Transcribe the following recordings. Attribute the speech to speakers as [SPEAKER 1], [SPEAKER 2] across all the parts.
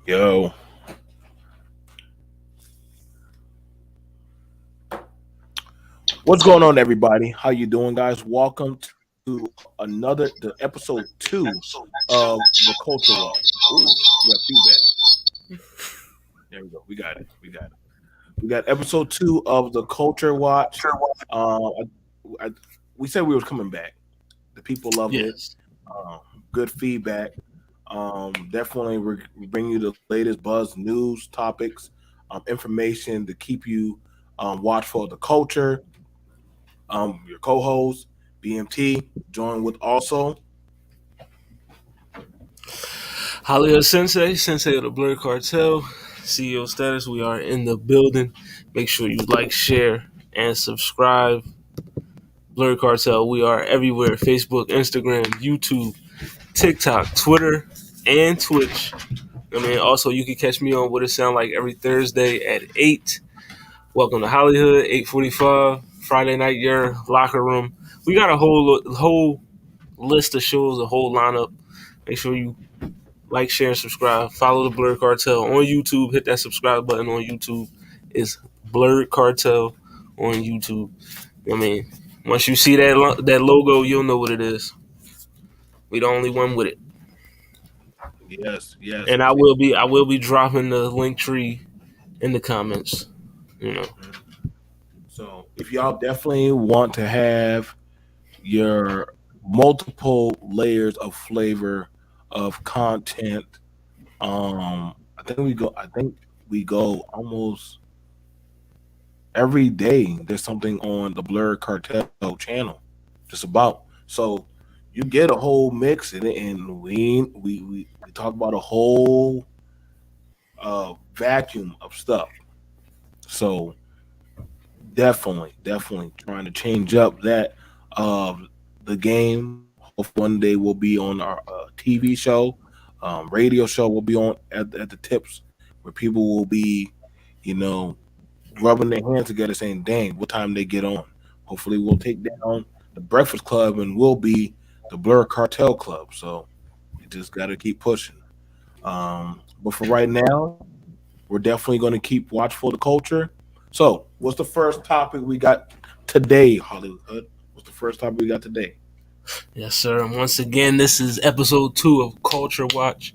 [SPEAKER 1] Yo, what's going on, everybody? How you doing, guys? Welcome to the episode two of the Culture Walk. Ooh, we got feedback. There we go. We got it. We got episode two of the Culture Watch. Uh, I, we said we was coming back. The people loved it.
[SPEAKER 2] Yes.
[SPEAKER 1] Um, Good feedback. Definitely, we bring you the latest buzz, news, topics, information to keep you watchful of the culture. Your co-host BMT joined with also.
[SPEAKER 2] HollyHood Sensei of the Blur Cartel, CEO status. We are in the building. Make sure you like, share, and subscribe. Blur Cartel. We are everywhere: Facebook, Instagram, YouTube, TikTok, Twitter, and Twitch. Also you can catch me on What It Sound Like every Thursday at 8. Welcome to Hollywood, 8:45. Friday night, your locker room. We got a whole list of shows, a whole lineup. Make sure you like, share, and subscribe. Follow the Blurred Cartel on YouTube. Hit that subscribe button on YouTube. It's Blurred Cartel on YouTube. Once you see that logo, you'll know what it is. We the only one with it.
[SPEAKER 1] Yes.
[SPEAKER 2] And I will be dropping the link tree in the comments. You know.
[SPEAKER 1] So if y'all definitely want to have your multiple layers of flavor of content, I think we go almost every day. There's something on the Blur Cartel channel, just about. So you get a whole mix in it, and we talk about a whole vacuum of stuff. So definitely trying to change up that the game. Hope one day we'll be on our TV show, radio show. Will be on at the tips where people will be, you know, rubbing their hands together, saying, "Dang, what time they get on?" Hopefully, we'll take down the Breakfast Club and we'll be the Blur Cartel Club. So you just got to keep pushing. But for right now, we're definitely going to keep watchful of the culture. So, what's the first topic we got today, Hollywood? What's the first topic we got today?
[SPEAKER 2] Yes, sir. And once again, this is episode 2 of Culture Watch.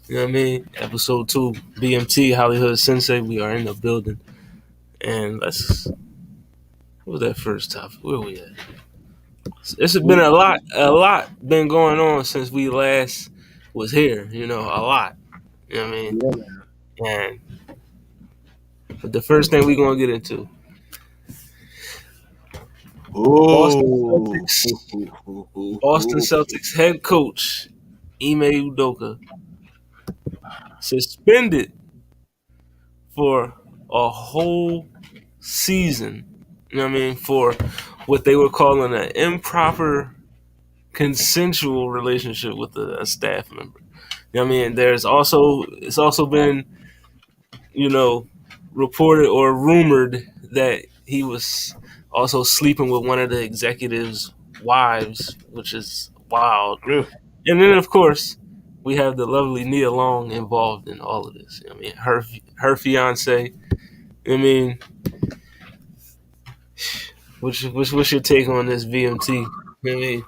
[SPEAKER 2] You know what I mean? Episode 2, BMT, HollyHood Sensei. We are in the building. And what was that first topic? Where we at? It's been a lot been going on since we last was here. A lot. You know what I mean?
[SPEAKER 1] Yeah, man.
[SPEAKER 2] And but the first thing we're gonna get into Boston
[SPEAKER 1] Oh,
[SPEAKER 2] Celtics. Boston Celtics head coach Ime Udoka suspended for a whole season. You know what I mean? For what they were calling an improper consensual relationship with a staff member. You know what I mean? It's also been, you know, reported or rumored that he was also sleeping with one of the executives' wives, which is wild.
[SPEAKER 1] yeah.
[SPEAKER 2] And then, of course, we have the lovely Nia Long involved in all of this. I mean, her fiance. I mean, what's your take on this VMT? I mean,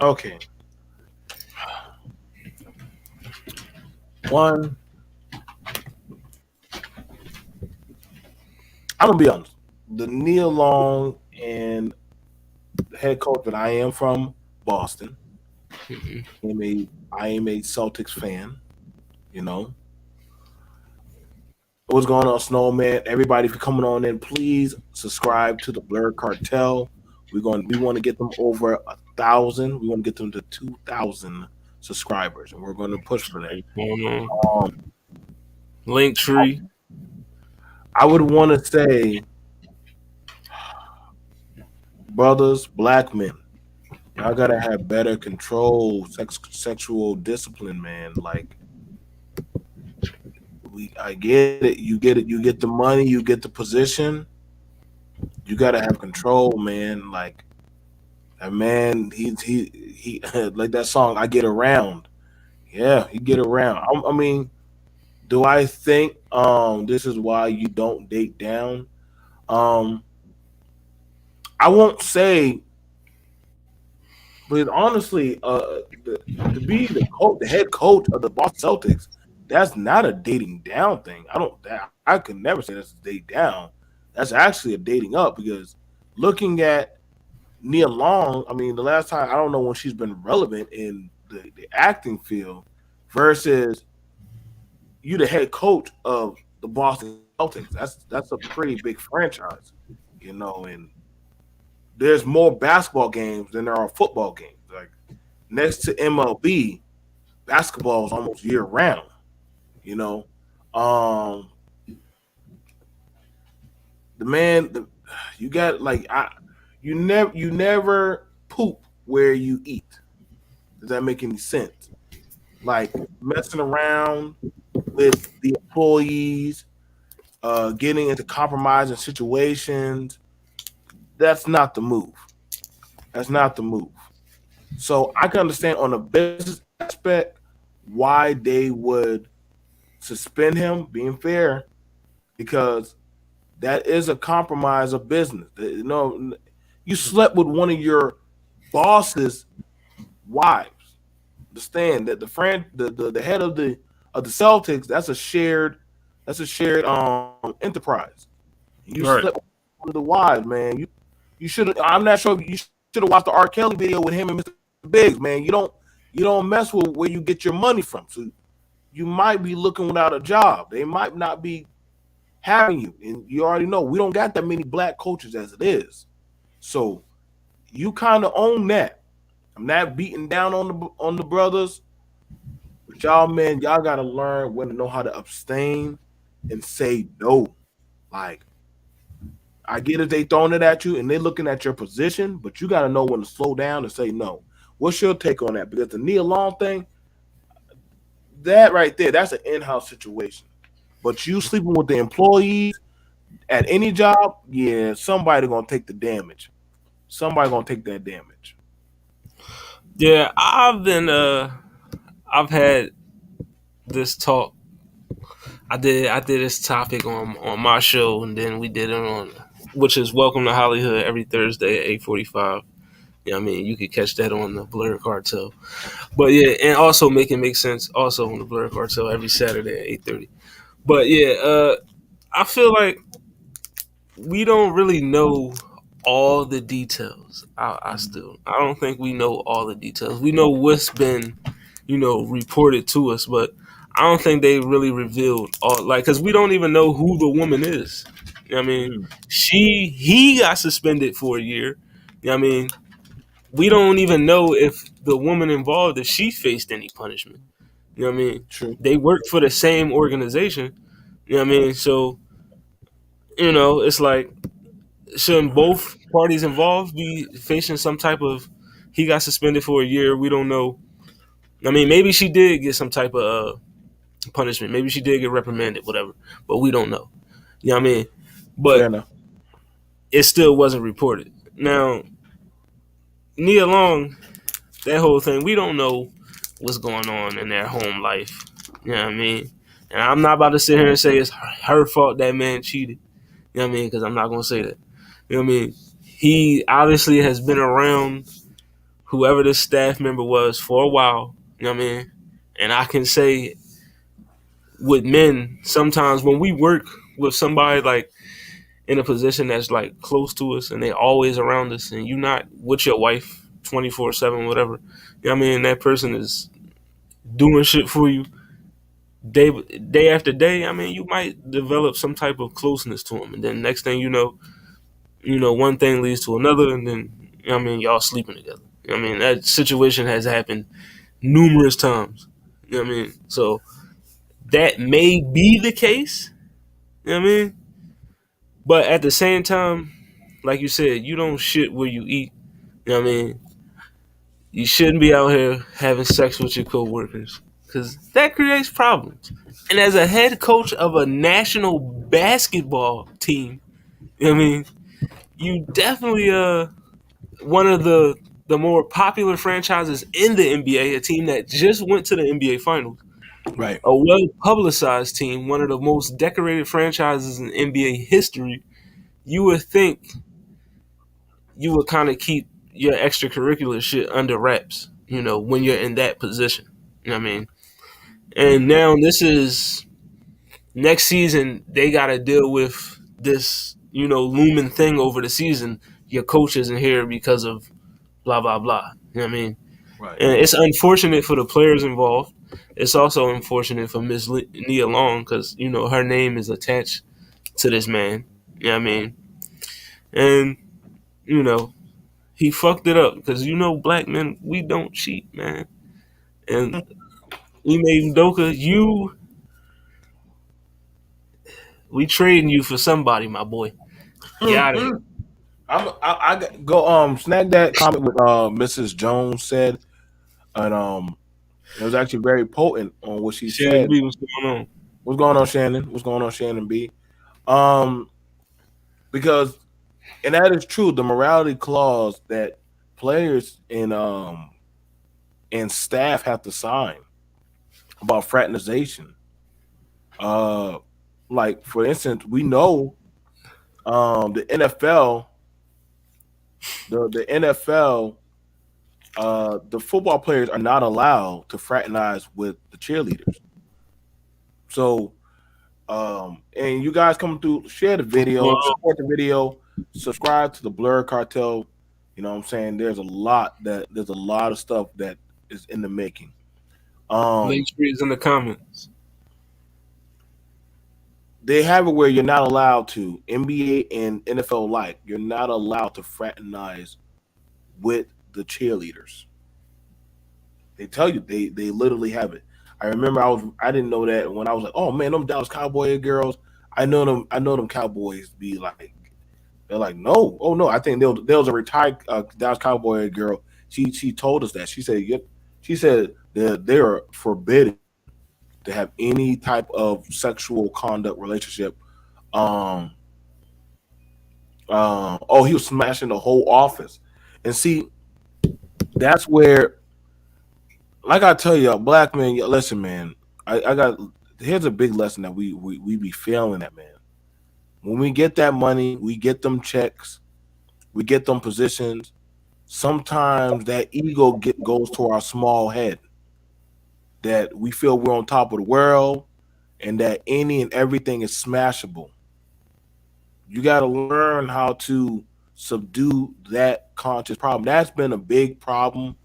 [SPEAKER 1] Okay. One, I'm gonna be honest. The Neil Long and the head coach that I am from Boston.
[SPEAKER 2] mhm.
[SPEAKER 1] I am a Celtics fan. You know what's going on, Snowman? Everybody, if you're coming on in, please subscribe to the Blur Cartel. We want to get them over 1,000. We want to get them to 2,000 subscribers, and we're going to push for that. Um,
[SPEAKER 2] Link tree.
[SPEAKER 1] I would want to say, brothers, black men, y'all gotta have better control, sexual discipline, man. Like I get it. You get it. You get the money. You get the position. You gotta have control, man. Like that man, he like that song. I get around. Yeah, he get around. I mean, Do I think this is why you don't date down? Um, I won't say, but honestly, to be the head coach of the Boston Celtics, that's not a dating down thing. I don't. I could never say that's a date down. That's actually a dating up because looking at Nia Long, I mean, the last time I don't know when she's been relevant in the acting field versus you the head coach of the Boston Celtics. That's a pretty big franchise, and there's more basketball games than there are football games. Like next to MLB, basketball is almost year round. You know, um, the man, you got like you never poop where you eat. Does that make any sense? Like messing around with the employees, getting into compromising situations. That's not the move. That's not the move. So I can understand on the business aspect why they would suspend him, being fair, because that is a compromise of business. You slept with one of your boss's wives. Understand that the head of the Celtics, that's a shared enterprise. You
[SPEAKER 2] Right.
[SPEAKER 1] slept with one of the wives, man. You should have. I'm not sure you should have watched the R. Kelly video with him and Mr. Biggs, man. You don't mess with where you get your money from. So you might be looking without a job. They might not be having you, and you already know we don't got that many black coaches as it is. So you kind of own that. I'm not beating down on the brothers, but y'all, man, y'all gotta learn when to know how to abstain and say no. Like I get it, they throwing it at you and they looking at your position, but you gotta know when to slow down and say no. What's your take on that? Because the Nia Long thing, that right there, that's an in-house situation. But you sleeping with the employees at any job, yeah, somebody gonna take the damage. Somebody gonna take that damage.
[SPEAKER 2] Yeah, I've had this talk. I did this topic on my show, and then we did it on, which is Welcome to HollyHood every Thursday at 8:45. Yeah, I mean, you could catch that on the Blur Cartel. But yeah, and also make it make sense also on the Blur Cartel every Saturday at 8:30. But yeah, I feel like we don't really know all the details. I don't think we know all the details. We know what's been, reported to us, but I don't think they really revealed all, like, because we don't even know who the woman is. You know what I mean?
[SPEAKER 1] Mm,
[SPEAKER 2] He got suspended for a year. You know what I mean? We don't even know if the woman involved, if she faced any punishment. You know what I mean?
[SPEAKER 1] true.
[SPEAKER 2] They work for the same organization. You know what I mean? So, it's like, shouldn't both parties involved be facing some type of? He got suspended for a year. We don't know. I mean, maybe she did get some type of punishment. Maybe she did get reprimanded, whatever. But we don't know. You know what I mean?
[SPEAKER 1] Fair
[SPEAKER 2] But
[SPEAKER 1] enough.
[SPEAKER 2] it still wasn't reported. Now, Nia Long, that whole thing, we don't know what's going on in their home life. You know what I mean? And I'm not about to sit here and say it's her fault that man cheated. You know what I mean? Because I'm not going to say that. You know what I mean? He obviously has been around whoever this staff member was for a while. You know what I mean? And I can say with men, sometimes when we work with somebody like in a position that's like close to us and they always around us and you not with your wife 24/7, whatever, you know what I mean? That person is doing shit for you day after day. I mean, you might develop some type of closeness to them. And then next thing one thing leads to another, and then I mean, y'all sleeping together. I mean, that situation has happened numerous times. You know what I mean? So that may be the case. You know what I mean? But at the same time, like you said, you don't shit where you eat. You know what I mean? You shouldn't be out here having sex with your coworkers because that creates problems. And as a head coach of a national basketball team, you know what I mean? You definitely one of the more popular franchises in the NBA, a team that just went to the NBA Finals.
[SPEAKER 1] Right.
[SPEAKER 2] A well publicized team, one of the most decorated franchises in NBA history, you would think you would kind of keep your extracurricular shit under wraps, when you're in that position. You know what I mean? And now this is next season, they got to deal with this, looming thing over the season. Your coach isn't here because of blah, blah, blah. You know what I mean?
[SPEAKER 1] Right.
[SPEAKER 2] And it's unfortunate for the players involved. It's also unfortunate for Miss Nia Long because, her name is attached to this man. You know what I mean? And, you know, he fucked it up because, black men, we don't cheat, man. And Ime Udoka, we trading you for somebody, my boy. Get out of here.
[SPEAKER 1] I go snag that comment with Mrs. Jones said, and it was actually very potent on what she
[SPEAKER 2] Shannon
[SPEAKER 1] said.
[SPEAKER 2] B, what's going on?
[SPEAKER 1] What's going on, Shannon? What's going on, Shannon B? Um, because and that is true. The morality clause that players and staff have to sign about fraternization. Uh, like for instance, we know the NFL, the NFL, the football players are not allowed to fraternize with the cheerleaders. So, and you guys come through, share the
[SPEAKER 2] What's going
[SPEAKER 1] video,
[SPEAKER 2] on?
[SPEAKER 1] support the video, subscribe to the Blur Cartel. You know what I'm saying? There's a lot of stuff that is in the making.
[SPEAKER 2] Link
[SPEAKER 1] Um,
[SPEAKER 2] trees in the comments.
[SPEAKER 1] they have it where you're not allowed to NBA and NFL like you're not allowed to fraternize with the cheerleaders. They tell you they literally have it. I remember I didn't know that when I was like, oh man, them Dallas Cowboy girls. I know them Cowboys be like they're like no, oh no. I think there was a retired Dallas Cowboy girl. She told us that she said yep. She said that they are forbidden to have any type of sexual conduct relationship. Um, oh, he was smashing the whole office, and see that's where like I tell you, black men, listen, man. I got here's a big lesson that we be failing at, man. When we get that money, we get them checks, we get them positions. Sometimes that ego goes to our small head that we feel we're on top of the world and that any and everything is smashable. You got to learn how to subdue that conscious problem. That's been a big problem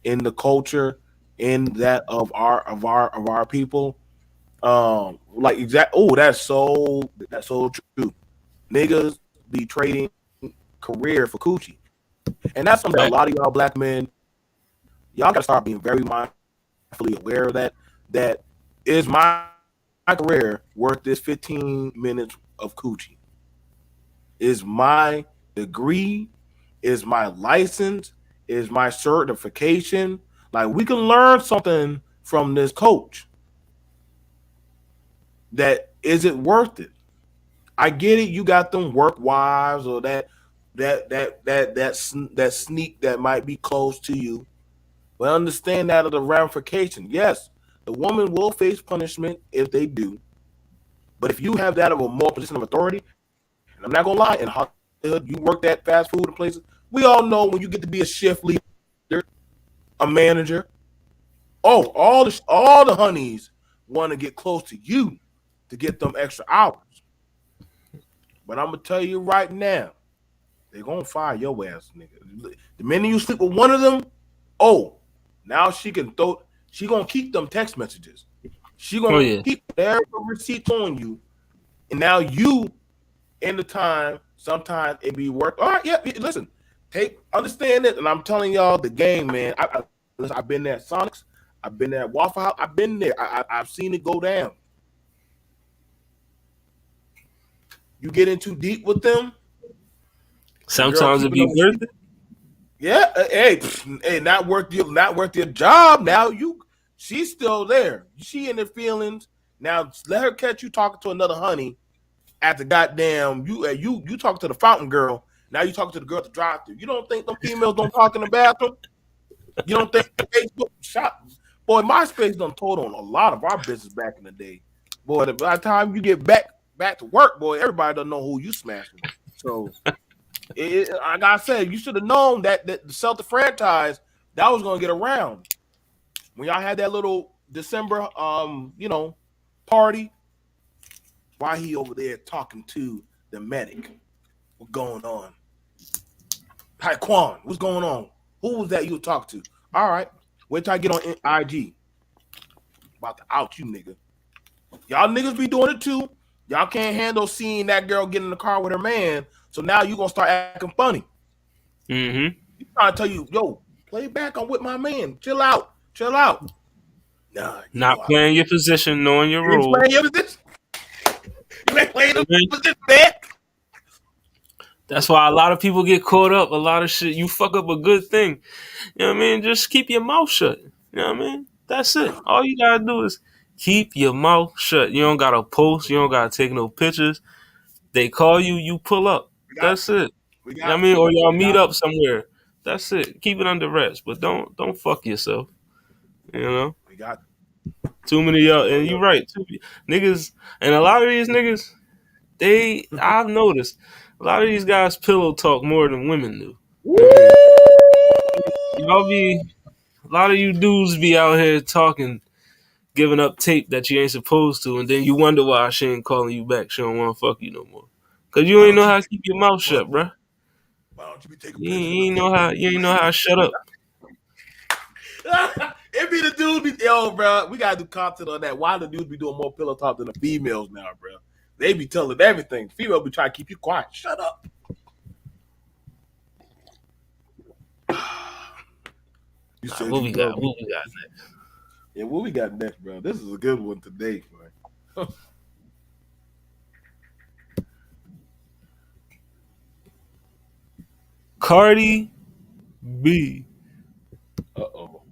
[SPEAKER 1] in the culture in that of our people. Like exact. Oh, that's so true. Niggas be trading career for coochie, and that's something that a
[SPEAKER 2] Right.
[SPEAKER 1] lot of y'all black men, y'all gotta start being very mindfully aware of that. That is my career worth this 15 minutes of coochie? Is my degree? Is my license? Is my certification? Like we can learn something from this coach. That is it worth it? I get it. You got them work wives or that sneak that might be close to you, but understand that of the ramification. Yes, the woman will face punishment if they do, but if you have that of a more position of authority, and I'm not gonna lie, in Hollywood, you work that fast food and places. We all know when you get to be a shift leader, a manager. Oh, all the honeys want to get close to you to get them extra hours. But I'm gonna tell you right now, they're gonna fire your ass, nigga. The minute you sleep with one of them, oh, now she gonna keep them text messages. She
[SPEAKER 2] Oh
[SPEAKER 1] gonna
[SPEAKER 2] yeah.
[SPEAKER 1] keep their receipts on you. And now you in the time, sometimes it be work. All right, yeah, listen, understand it. And I'm telling y'all the game, man. Listen, I've been there at Sonics, I've been there at Waffle House, I've been there. I've seen it go down. You get in too deep with them, the girl
[SPEAKER 2] Sometimes it
[SPEAKER 1] keeping
[SPEAKER 2] be
[SPEAKER 1] them
[SPEAKER 2] worth
[SPEAKER 1] receipts.
[SPEAKER 2] it.
[SPEAKER 1] Yeah, hey, not worth your job. Now she's still there. She in her feelings. Now let her catch you talking to another honey at the goddamn you talk to the fountain girl. Now you talking to the girl at the drive through. You don't think them females don't talk in the bathroom? You don't think Facebook shop? Boy, MySpace done told on a lot of our business back in the day. Boy, by the time you get back to work, boy, everybody don't know who you smashing. So, like I said, you should have known that the Celtic franchise that was gonna get around when y'all had that little December, party. Why he over there talking to the medic? What's going on? Taekwon, what's going on? Who was that you were talking to? All right, wait till I get on IG. About to out you, nigga. Y'all niggas be doing it too. Y'all can't handle seeing that girl get in the car with her man. So now you gonna start acting funny.
[SPEAKER 2] Mm-hmm.
[SPEAKER 1] You trying to tell you, yo, play back. I'm with my man. Chill out. Chill out. Nah,
[SPEAKER 2] Not playing your position, knowing your
[SPEAKER 1] you ain't
[SPEAKER 2] rules.
[SPEAKER 1] playing your position. You ain't playing
[SPEAKER 2] I
[SPEAKER 1] the
[SPEAKER 2] mean,
[SPEAKER 1] position, man.
[SPEAKER 2] that's why a lot of people get caught up. A lot of shit. You fuck up a good thing. You know what I mean? Just keep your mouth shut. You know what I mean? That's it. All you gotta do is keep your mouth shut. You don't gotta post. You don't gotta take no pictures. They call you, you pull up.
[SPEAKER 1] We got,
[SPEAKER 2] That's it.
[SPEAKER 1] we
[SPEAKER 2] You know what I
[SPEAKER 1] got,
[SPEAKER 2] mean? Or y'all
[SPEAKER 1] we
[SPEAKER 2] meet
[SPEAKER 1] got.
[SPEAKER 2] up somewhere. That's it. Keep it under wraps. But don't fuck yourself. You know?
[SPEAKER 1] We got.
[SPEAKER 2] Too many y'all,
[SPEAKER 1] Yo,
[SPEAKER 2] and you're
[SPEAKER 1] yo.
[SPEAKER 2] right. Niggas, and a lot of these niggas, I've noticed, a lot of these guys pillow talk more than women do. You know what I mean? Y'all be, a lot of you dudes be out here talking, giving up tape that you ain't supposed to, and then you wonder why she ain't calling you back. She don't want to fuck you no more. Cause you
[SPEAKER 1] Why
[SPEAKER 2] ain't
[SPEAKER 1] don't
[SPEAKER 2] know
[SPEAKER 1] you
[SPEAKER 2] how
[SPEAKER 1] be
[SPEAKER 2] to keep your mouth
[SPEAKER 1] why,
[SPEAKER 2] shut, bruh.
[SPEAKER 1] why don't you be taking pictures
[SPEAKER 2] You
[SPEAKER 1] of
[SPEAKER 2] ain't
[SPEAKER 1] me?
[SPEAKER 2] know how, you ain't know how to shut up.
[SPEAKER 1] It be the dudes be yo, bro. We gotta do content on that. Why the dudes be doing more pillow talk than the females now, bro? They be telling everything. Female be trying to keep you quiet. Shut up. You
[SPEAKER 2] Nah,
[SPEAKER 1] said you love me.
[SPEAKER 2] what we got next?
[SPEAKER 1] Yeah, what we got next, bro? This is a good one today, man.
[SPEAKER 2] Cardi B.
[SPEAKER 1] Uh-oh.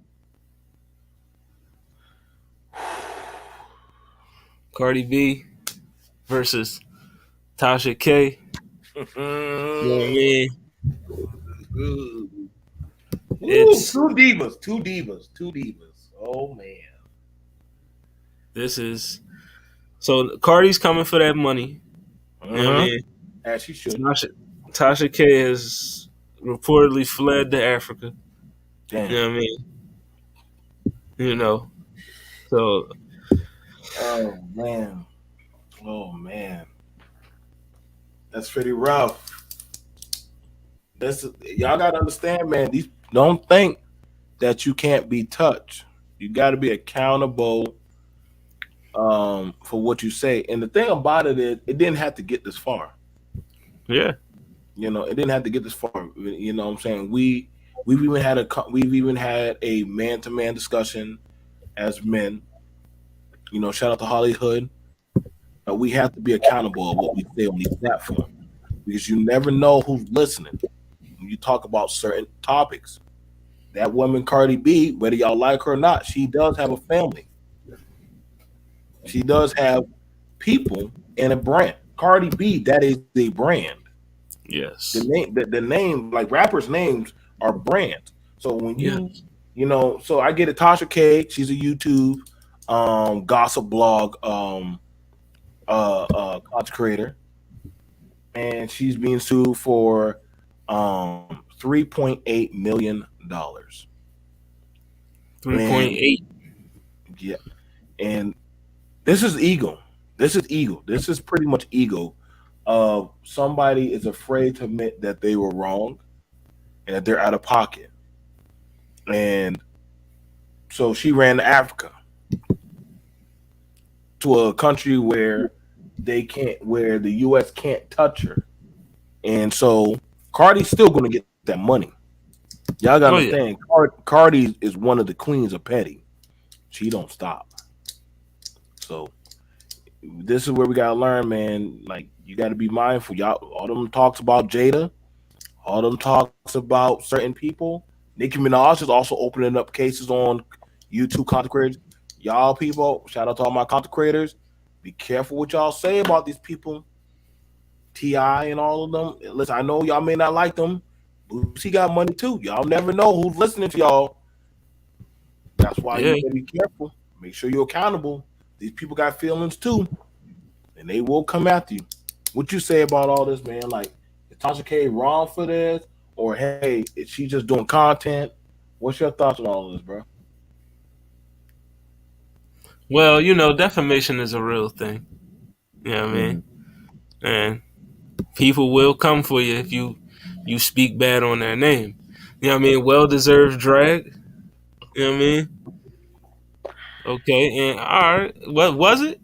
[SPEAKER 2] Cardi B versus Tasha K. You know what I mean?
[SPEAKER 1] Ooh,
[SPEAKER 2] It's
[SPEAKER 1] two divas, two divas, two divas. Oh man.
[SPEAKER 2] this is so Cardi's coming for that money. You know what I
[SPEAKER 1] Uh-huh.
[SPEAKER 2] mean?
[SPEAKER 1] As she should.
[SPEAKER 2] Tasha K has reportedly fled to Africa. You
[SPEAKER 1] Damn.
[SPEAKER 2] know what I mean? You know. So
[SPEAKER 1] Oh man. Oh man. That's pretty rough. That's y'all gotta understand, man. These don't think that you can't be touched. You got to be accountable for what you say. And the thing about it is, it didn't have to get this far.
[SPEAKER 2] yeah.
[SPEAKER 1] It didn't have to get this far. What I'm saying? We've even had a man to man discussion as men. Shout out to Hollywood. We have to be accountable of what we say on these platforms because you never know who's listening when you talk about certain topics. That woman Cardi B, whether y'all like her or not, she does have a family. She does have people and a brand. Cardi B, that is a brand. The
[SPEAKER 2] Yes.
[SPEAKER 1] name, the name, like rappers' names are brands. So when
[SPEAKER 2] Yeah.
[SPEAKER 1] so I get it. Tasha K, she's a YouTube gossip blog content creator, and she's being sued for $3.8 million. And
[SPEAKER 2] 3.8.
[SPEAKER 1] yeah, and this is ego. This is ego. This is pretty much ego. Somebody is afraid to admit that they were wrong and that they're out of pocket. And so she ran to Africa, to a country where the US can't touch her. And so Cardi's still gonna get that money. Y'all gotta
[SPEAKER 2] Oh yeah.
[SPEAKER 1] understand, Cardi is one of the queens of petty. She don't stop. So this is where we gotta learn, man. Like you gotta be mindful. Y'all all them talks about Jada, all them talks about certain people. Nicki Minaj is also opening up cases on YouTube content creators. Y'all people, shout out to all my content creators. Be careful what y'all say about these people. Ti and all of them. Listen, I know y'all may not like them. Boosie got money too. Y'all never know who's listening to y'all. That's why you
[SPEAKER 2] Yeah.
[SPEAKER 1] gotta be careful. Make sure you're accountable. These people got feelings too, and they will come after you. What you say about all this, man? Like, is Tasha K wrong for this, or hey, is she just doing content? What's your thoughts on all this, bro?
[SPEAKER 2] Well, you know, defamation is a real thing. You know what I
[SPEAKER 1] Mm.
[SPEAKER 2] mean? And people will come for you if you speak bad on their name. You know what I mean? Well deserved drag. You know what I mean? Okay, and all right, what was it?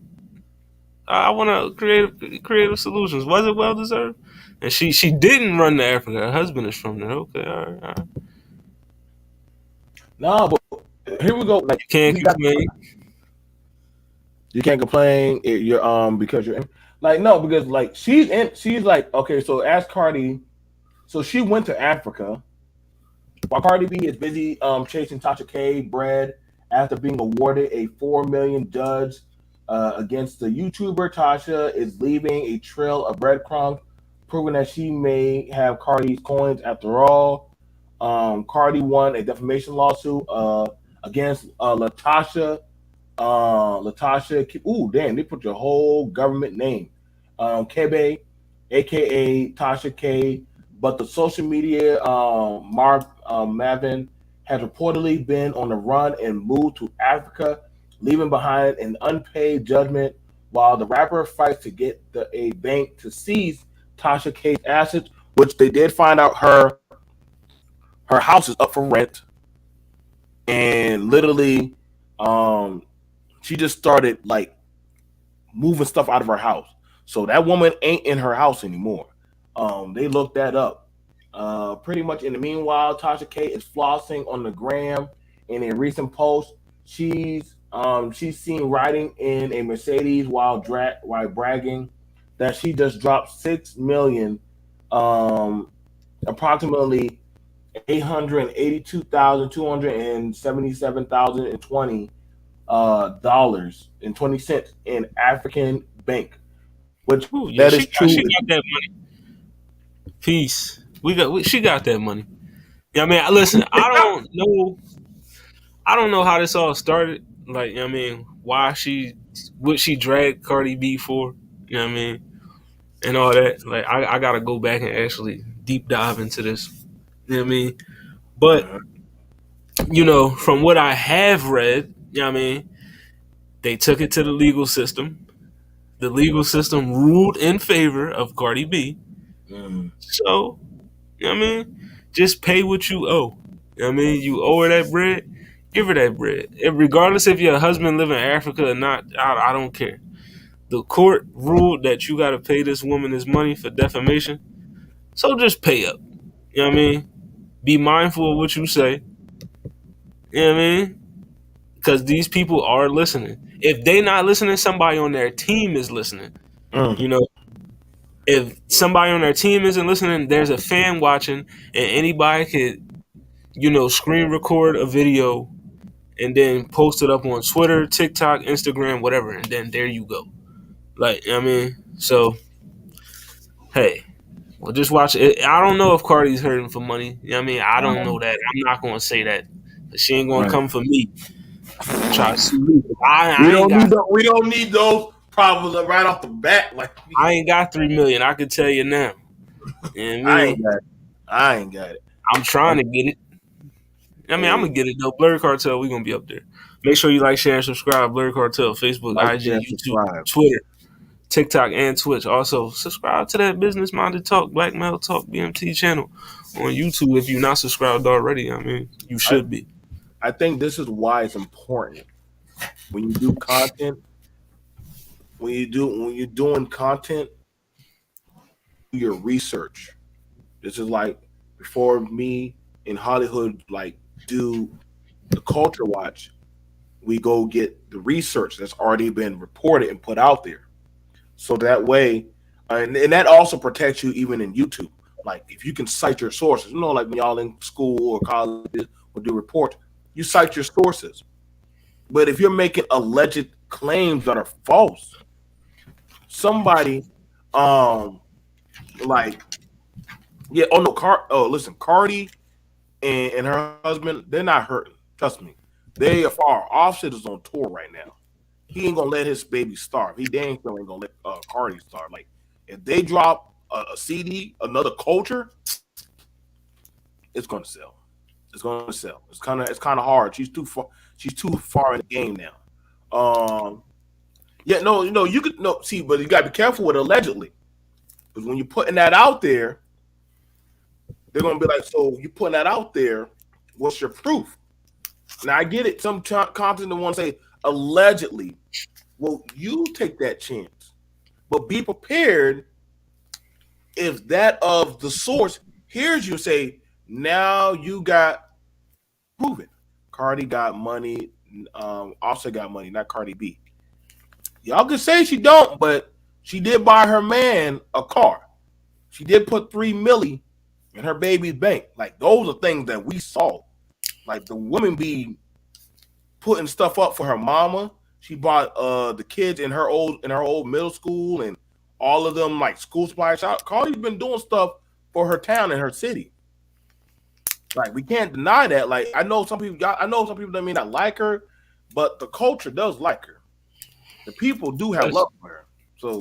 [SPEAKER 2] I want to creative solutions. Was it well deserved? And she didn't run to Africa. Her husband is from there. Okay, all right, all right.
[SPEAKER 1] No, but here we go. Like,
[SPEAKER 2] You can't
[SPEAKER 1] we got
[SPEAKER 2] complain.
[SPEAKER 1] you can't complain. You're because you're like no because like she's like okay. So ask Cardi. So she went to Africa while Cardi B is busy chasing Tasha K bread after being awarded a 4 million judge against the YouTuber. Tasha is leaving a trail of breadcrumbs, proving that she may have Cardi's coins after all. Cardi won a defamation lawsuit against Latasha. Ooh, damn! They put your whole government name, Kebe, aka Tasha K. But the social media Mark Mavin has reportedly been on the run and moved to Africa, leaving behind an unpaid judgment. While the rapper fights to get a bank to seize Tasha K's assets, which they did find out her house is up for rent, and literally, um, she just started like moving stuff out of her house. So that woman ain't in her house anymore. They looked that up. Pretty much in the meanwhile, Tasha K is flossing on the gram. In a recent post, she's seen riding in a Mercedes while bragging that she just dropped 6 million, um, approximately 882,277,020 dollars and 20 cents in African bank, which
[SPEAKER 2] Ooh, yeah,
[SPEAKER 1] that is true.
[SPEAKER 2] she got that money. Peace. She got that money. Yeah, I mean, listen, I don't know how this all started. Like, you know what I mean, why what she dragged Cardi B for. You know what I mean, and all that. Like, I gotta go back and actually deep dive into this. You know what I mean, but
[SPEAKER 1] Uh-huh.
[SPEAKER 2] you know, from what I have read, you know what I mean, they took it to the legal system. The legal system ruled in favor of Cardi B.
[SPEAKER 1] Mm.
[SPEAKER 2] So, you know what I mean, just pay what you owe. You know what I mean, you owe her that bread, give her that bread. Regardless if your husband live in Africa or not, I don't care. The court ruled that you got to pay this woman this money for defamation. So just pay up. You know what I mean? Be mindful of what you say. You know what I mean? Because these people are listening. If they not listening, somebody on their team is listening.
[SPEAKER 1] Mm.
[SPEAKER 2] You know, if somebody on their team isn't listening, there's a fan watching, and anybody could, you know, screen record a video and then post it up on Twitter, TikTok, Instagram, whatever, and then there you go. Like, you know what I mean? So, hey, well, just watch it. I don't know if Cardi's hurting for money. You know what I mean? I don't know that. I'm not going to say that. She ain't going to
[SPEAKER 1] Right.
[SPEAKER 2] come for me and try to sue me.
[SPEAKER 1] We
[SPEAKER 2] I ain't
[SPEAKER 1] don't
[SPEAKER 2] got
[SPEAKER 1] need we don't need those problems right off the bat. Like
[SPEAKER 2] I ain't got 3 million. I can tell you now. You know what I
[SPEAKER 1] I ain't
[SPEAKER 2] mean?
[SPEAKER 1] got it. I ain't got it.
[SPEAKER 2] I'm trying to get it. I mean, I'm
[SPEAKER 1] Hey,
[SPEAKER 2] gonna get it though. Blurry Cartel, we gonna be up there. Make sure you like, share, and subscribe. Blurry Cartel, Facebook,
[SPEAKER 1] like, share,
[SPEAKER 2] IG, YouTube,
[SPEAKER 1] subscribe.
[SPEAKER 2] Twitter, TikTok, and Twitch. Also, subscribe to that Business Minded Talk, Black Male Talk BMT channel on YouTube if you're not subscribed already. I mean, you
[SPEAKER 1] I
[SPEAKER 2] should be.
[SPEAKER 1] I think this is why it's important when you do content. When you're doing content, do your research. This is like before me in Hollywood, like do the culture watch. We go get the research that's already been reported and put out there. So that way, and that also protects you even in YouTube. Like if you can cite your sources, you know, like when y'all in school or college or do reports, you cite your sources. But if you're making alleged claims that are false, somebody, um, like yeah, oh no, listen, Cardi and her husband, they're not hurting. Trust me, They are far. Offset is on tour right now. He ain't gonna let his baby starve. He dang sure ain't gonna let Cardi starve. Like if they drop a CD, another culture, it's gonna sell. It's gonna sell. It's kind of hard. She's too far. She's too far in the game now. Yeah, no, you could no see, but you gotta be careful with allegedly because when you're putting that out there, they're gonna be like, so you putting that out there, what's your proof? Now I get it. Some content want to say allegedly. Well, you take that chance, but be prepared if that of the source hears you say, now you got proven. Cardi got money. Offset got money, not Cardi B. Y'all can say she don't, but she did buy her man a car. She did put 3 milli in her baby's bank. Like those are things that we saw. Like the woman be putting stuff up for her mama. She bought the kids in her old middle school and all of them like school supplies. Cardi's been doing stuff for her town and her city. Like we can't deny that. Like I know some people that may not like her, but the culture does like her. The people do have
[SPEAKER 2] That's
[SPEAKER 1] love for her. So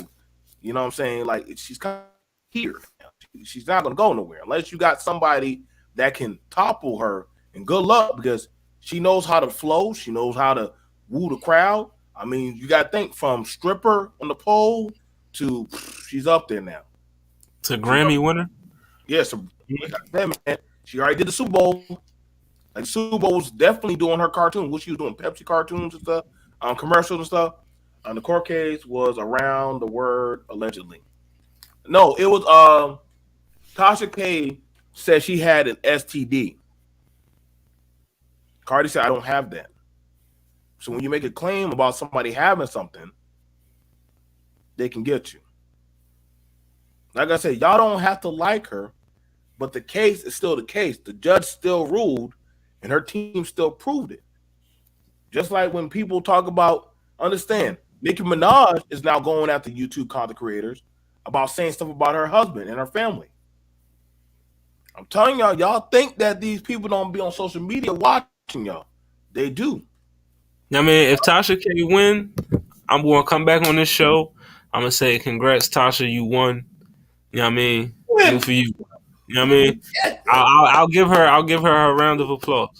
[SPEAKER 1] you know what I'm saying? Like she's kind of here. She's not gonna go nowhere unless you got somebody that can topple her. And good luck because she knows how to flow. She knows how to woo the crowd. I mean, you got to think from stripper on the pole to she's up there now.
[SPEAKER 2] a
[SPEAKER 1] She's up.
[SPEAKER 2] Grammy winner.
[SPEAKER 1] Yeah, so like I said, man, she already did the Super Bowl. Like Super Bowl was definitely doing her cartoon. What she was doing, Pepsi cartoons and stuff, commercials and stuff. The court case was around the word allegedly. No, it was Tasha K said she had an STD. Cardi said I don't have that. So when you make a claim about somebody having something, they can get you. Like I said, y'all don't have to like her, but the case is still the case. The judge still ruled, and her team still proved it. Just like when people talk about, understand, Nicki Minaj is now going after YouTube content creators about saying stuff about her husband and her family. I'm telling y'all think that these people don't be on social media watching y'all. They do.
[SPEAKER 2] I mean, if Tasha K win, I'm going to come back on this show. I'm going to say, congrats, Tasha, you won. You know what I mean? Good for you. You know what I mean? I'll give her a round of applause.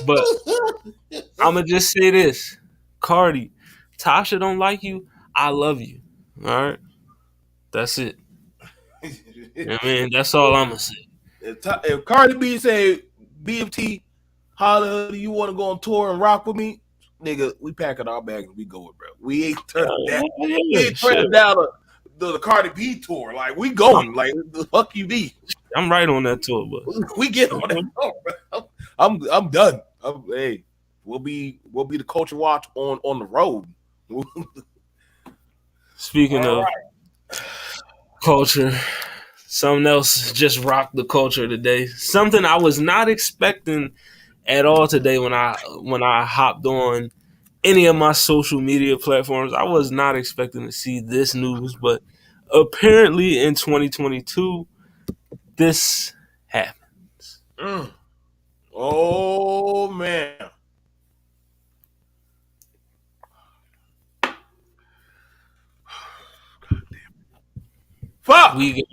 [SPEAKER 2] But I'm going to just say this. Cardi, Tasha don't like you. I love you. All right? That's it. You know what I mean? That's all I'm going to say.
[SPEAKER 1] If Cardi B say BMT, holla, do you want to go on tour and rock with me? Nigga, we packing our bags and we going, bro. We ain't turning down. We
[SPEAKER 2] Yeah,
[SPEAKER 1] ain't
[SPEAKER 2] shit.
[SPEAKER 1] turning down the Cardi B tour. Like we going. Like the fuck you be.
[SPEAKER 2] I'm right on that tour bus.
[SPEAKER 1] We get on that tour, bro. I'm done. Hey, we'll be the culture watch on the road.
[SPEAKER 2] Speaking
[SPEAKER 1] All
[SPEAKER 2] of
[SPEAKER 1] right.
[SPEAKER 2] culture, something else just rocked the culture today. Something I was not expecting at all today when I hopped on any of my social media platforms. I was not expecting to see this news, but apparently in 2022, this happened.
[SPEAKER 1] Mm. Oh man. Fuck.
[SPEAKER 2] We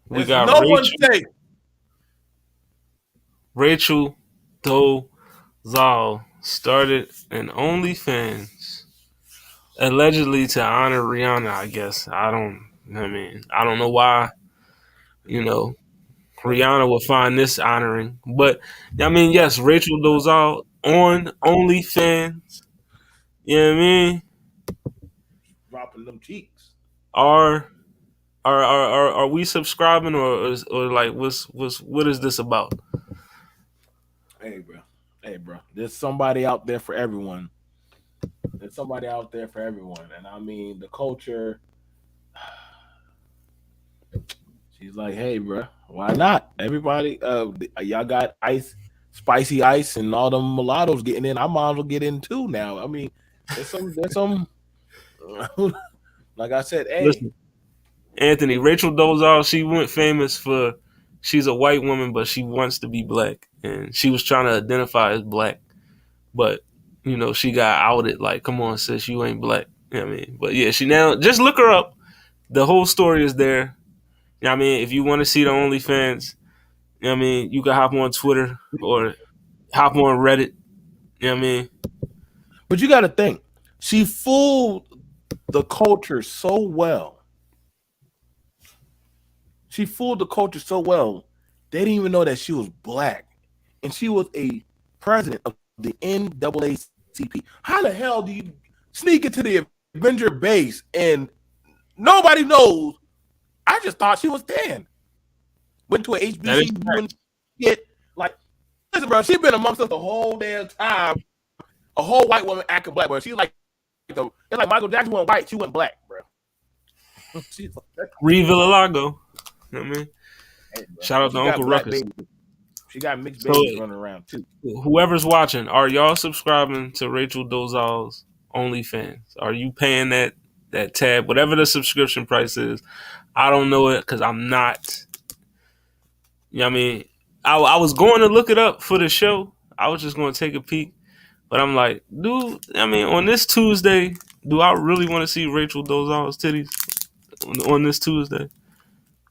[SPEAKER 2] we
[SPEAKER 1] It's
[SPEAKER 2] got
[SPEAKER 1] no one's
[SPEAKER 2] Rachel
[SPEAKER 1] safe.
[SPEAKER 2] Rachel Dolezal started an OnlyFans allegedly to honor Rihanna. I guess I don't know why. You know, Rihanna would find this honoring. But I mean, yes, Rachel Dolezal on OnlyFans. You know what I mean?
[SPEAKER 1] Dropping them cheeks.
[SPEAKER 2] Are are we subscribing or like what is this about?
[SPEAKER 1] Hey, bro. Hey, bro. There's somebody out there for everyone. There's somebody out there for everyone. And I mean, the culture, she's like, hey, bro, why not? Everybody, y'all got ice, spicy ice, and all them mulattoes getting in. I might as well get in too now. I mean, there's some, like I said, hey,
[SPEAKER 2] Listen, Anthony, Rachel Dolezal, she went famous for she's a white woman, but she wants to be black, and she was trying to identify as black, but she got outed. Like, come on, sis, you ain't black. You know what I mean? But yeah, she now just look her up. The whole story is there. You know what I mean? If you want to see the OnlyFans, you know what I mean, you can hop on Twitter or hop on Reddit. You know what I mean?
[SPEAKER 1] But you got to think, she fooled the culture so well. She fooled the culture so well, they didn't even know that she was black. And she was a president of the NAACP. How the hell do you sneak into the Avenger base and nobody knows? I just thought she was 10. Went to an HBCU get like, listen, bro, she been amongst us the whole damn time. A whole white woman acting black, bro. She's like, it's like Michael Jackson went white, she went black, bro.
[SPEAKER 2] Reed Villalago. You know what I mean?
[SPEAKER 1] Hey,
[SPEAKER 2] shout out to Uncle Ruckus.
[SPEAKER 1] She got mixed babies running around too.
[SPEAKER 2] Whoever's watching, are y'all subscribing to Rachel Dolezal's OnlyFans? Are you paying that tab, whatever the subscription price is? I don't know it because I'm not. You know what I mean? I was going to look it up for the show. I was just going to take a peek. But I'm like, dude, I mean, on this Tuesday, do I really want to see Rachel Dolezal's titties on this Tuesday?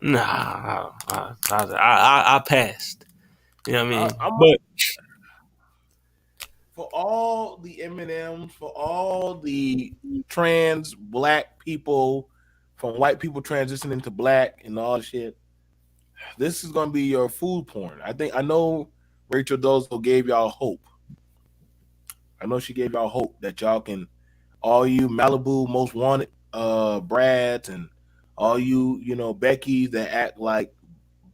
[SPEAKER 2] Nah, I passed. You know what I mean? But
[SPEAKER 1] for all the M&Ms, for all the trans black people, from white people transitioning to black and all shit, this is going to be your food porn. I know Rachel Dolezal gave y'all hope. I know she gave y'all hope that y'all can, all you Malibu most wanted Brads and all you Beckys that act like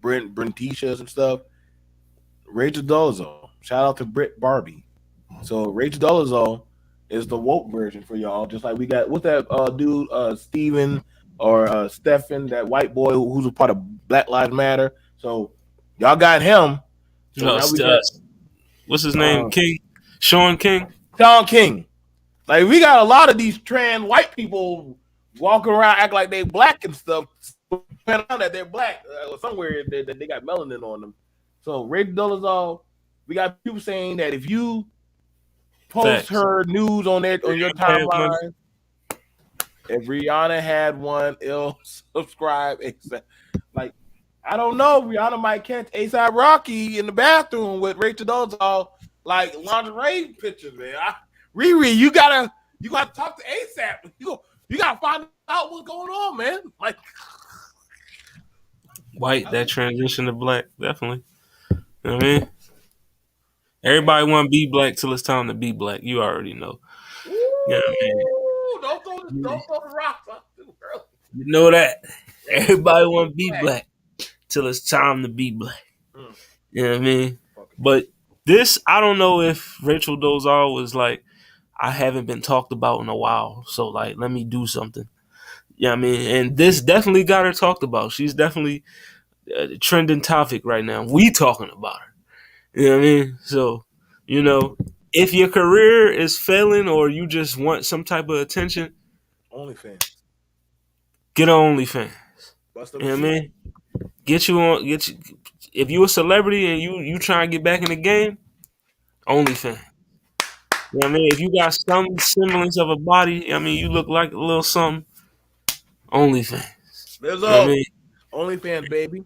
[SPEAKER 1] Brentishas and stuff. Rachel Dolezal, shout out to Brit Barbie. So Rachel Dolezal is the woke version for y'all. Just like we got what's that dude Steven or Stephen, that white boy who's a part of Black Lives Matter. So y'all got him. So
[SPEAKER 2] now we got, what's his name? King. Sean King.
[SPEAKER 1] Like, we got a lot of these trans white people walking around act like they black and stuff, around that they're black or somewhere that they got melanin on them. So Rachel Dolezal, we got people saying that if you post her news on your timeline, if Rihanna had one, it'll subscribe. Like, I don't know, Rihanna might catch A$AP Rocky in the bathroom with Rachel Dolezal. Like lingerie pictures, man. Riri, you gotta talk to A$AP. You gotta find out what's going on, man. Like,
[SPEAKER 2] white, that transition to black, definitely. You know what I mean? Everybody want to be black till it's time to be black. You already know.
[SPEAKER 1] Ooh, you know what I mean? Don't throw the rocks up too early.
[SPEAKER 2] You know that. Everybody want to be black till it's time to be black. You know what I mean? But this, I don't know if Rachel Dolezal was like, I haven't been talked about in a while, so like, let me do something. You know what I mean? And this definitely got her talked about. She's definitely a trending topic right now. We talking about her. You know what I mean? So, if your career is failing or you just want some type of attention,
[SPEAKER 1] OnlyFans.
[SPEAKER 2] Get on OnlyFans. You know what I mean? Get you. If you a celebrity and you trying to get back in the game, OnlyFans. You know what I mean? If you got some semblance of a body, I mean, you look like a little something, OnlyFans.
[SPEAKER 1] There's all OnlyFans, baby.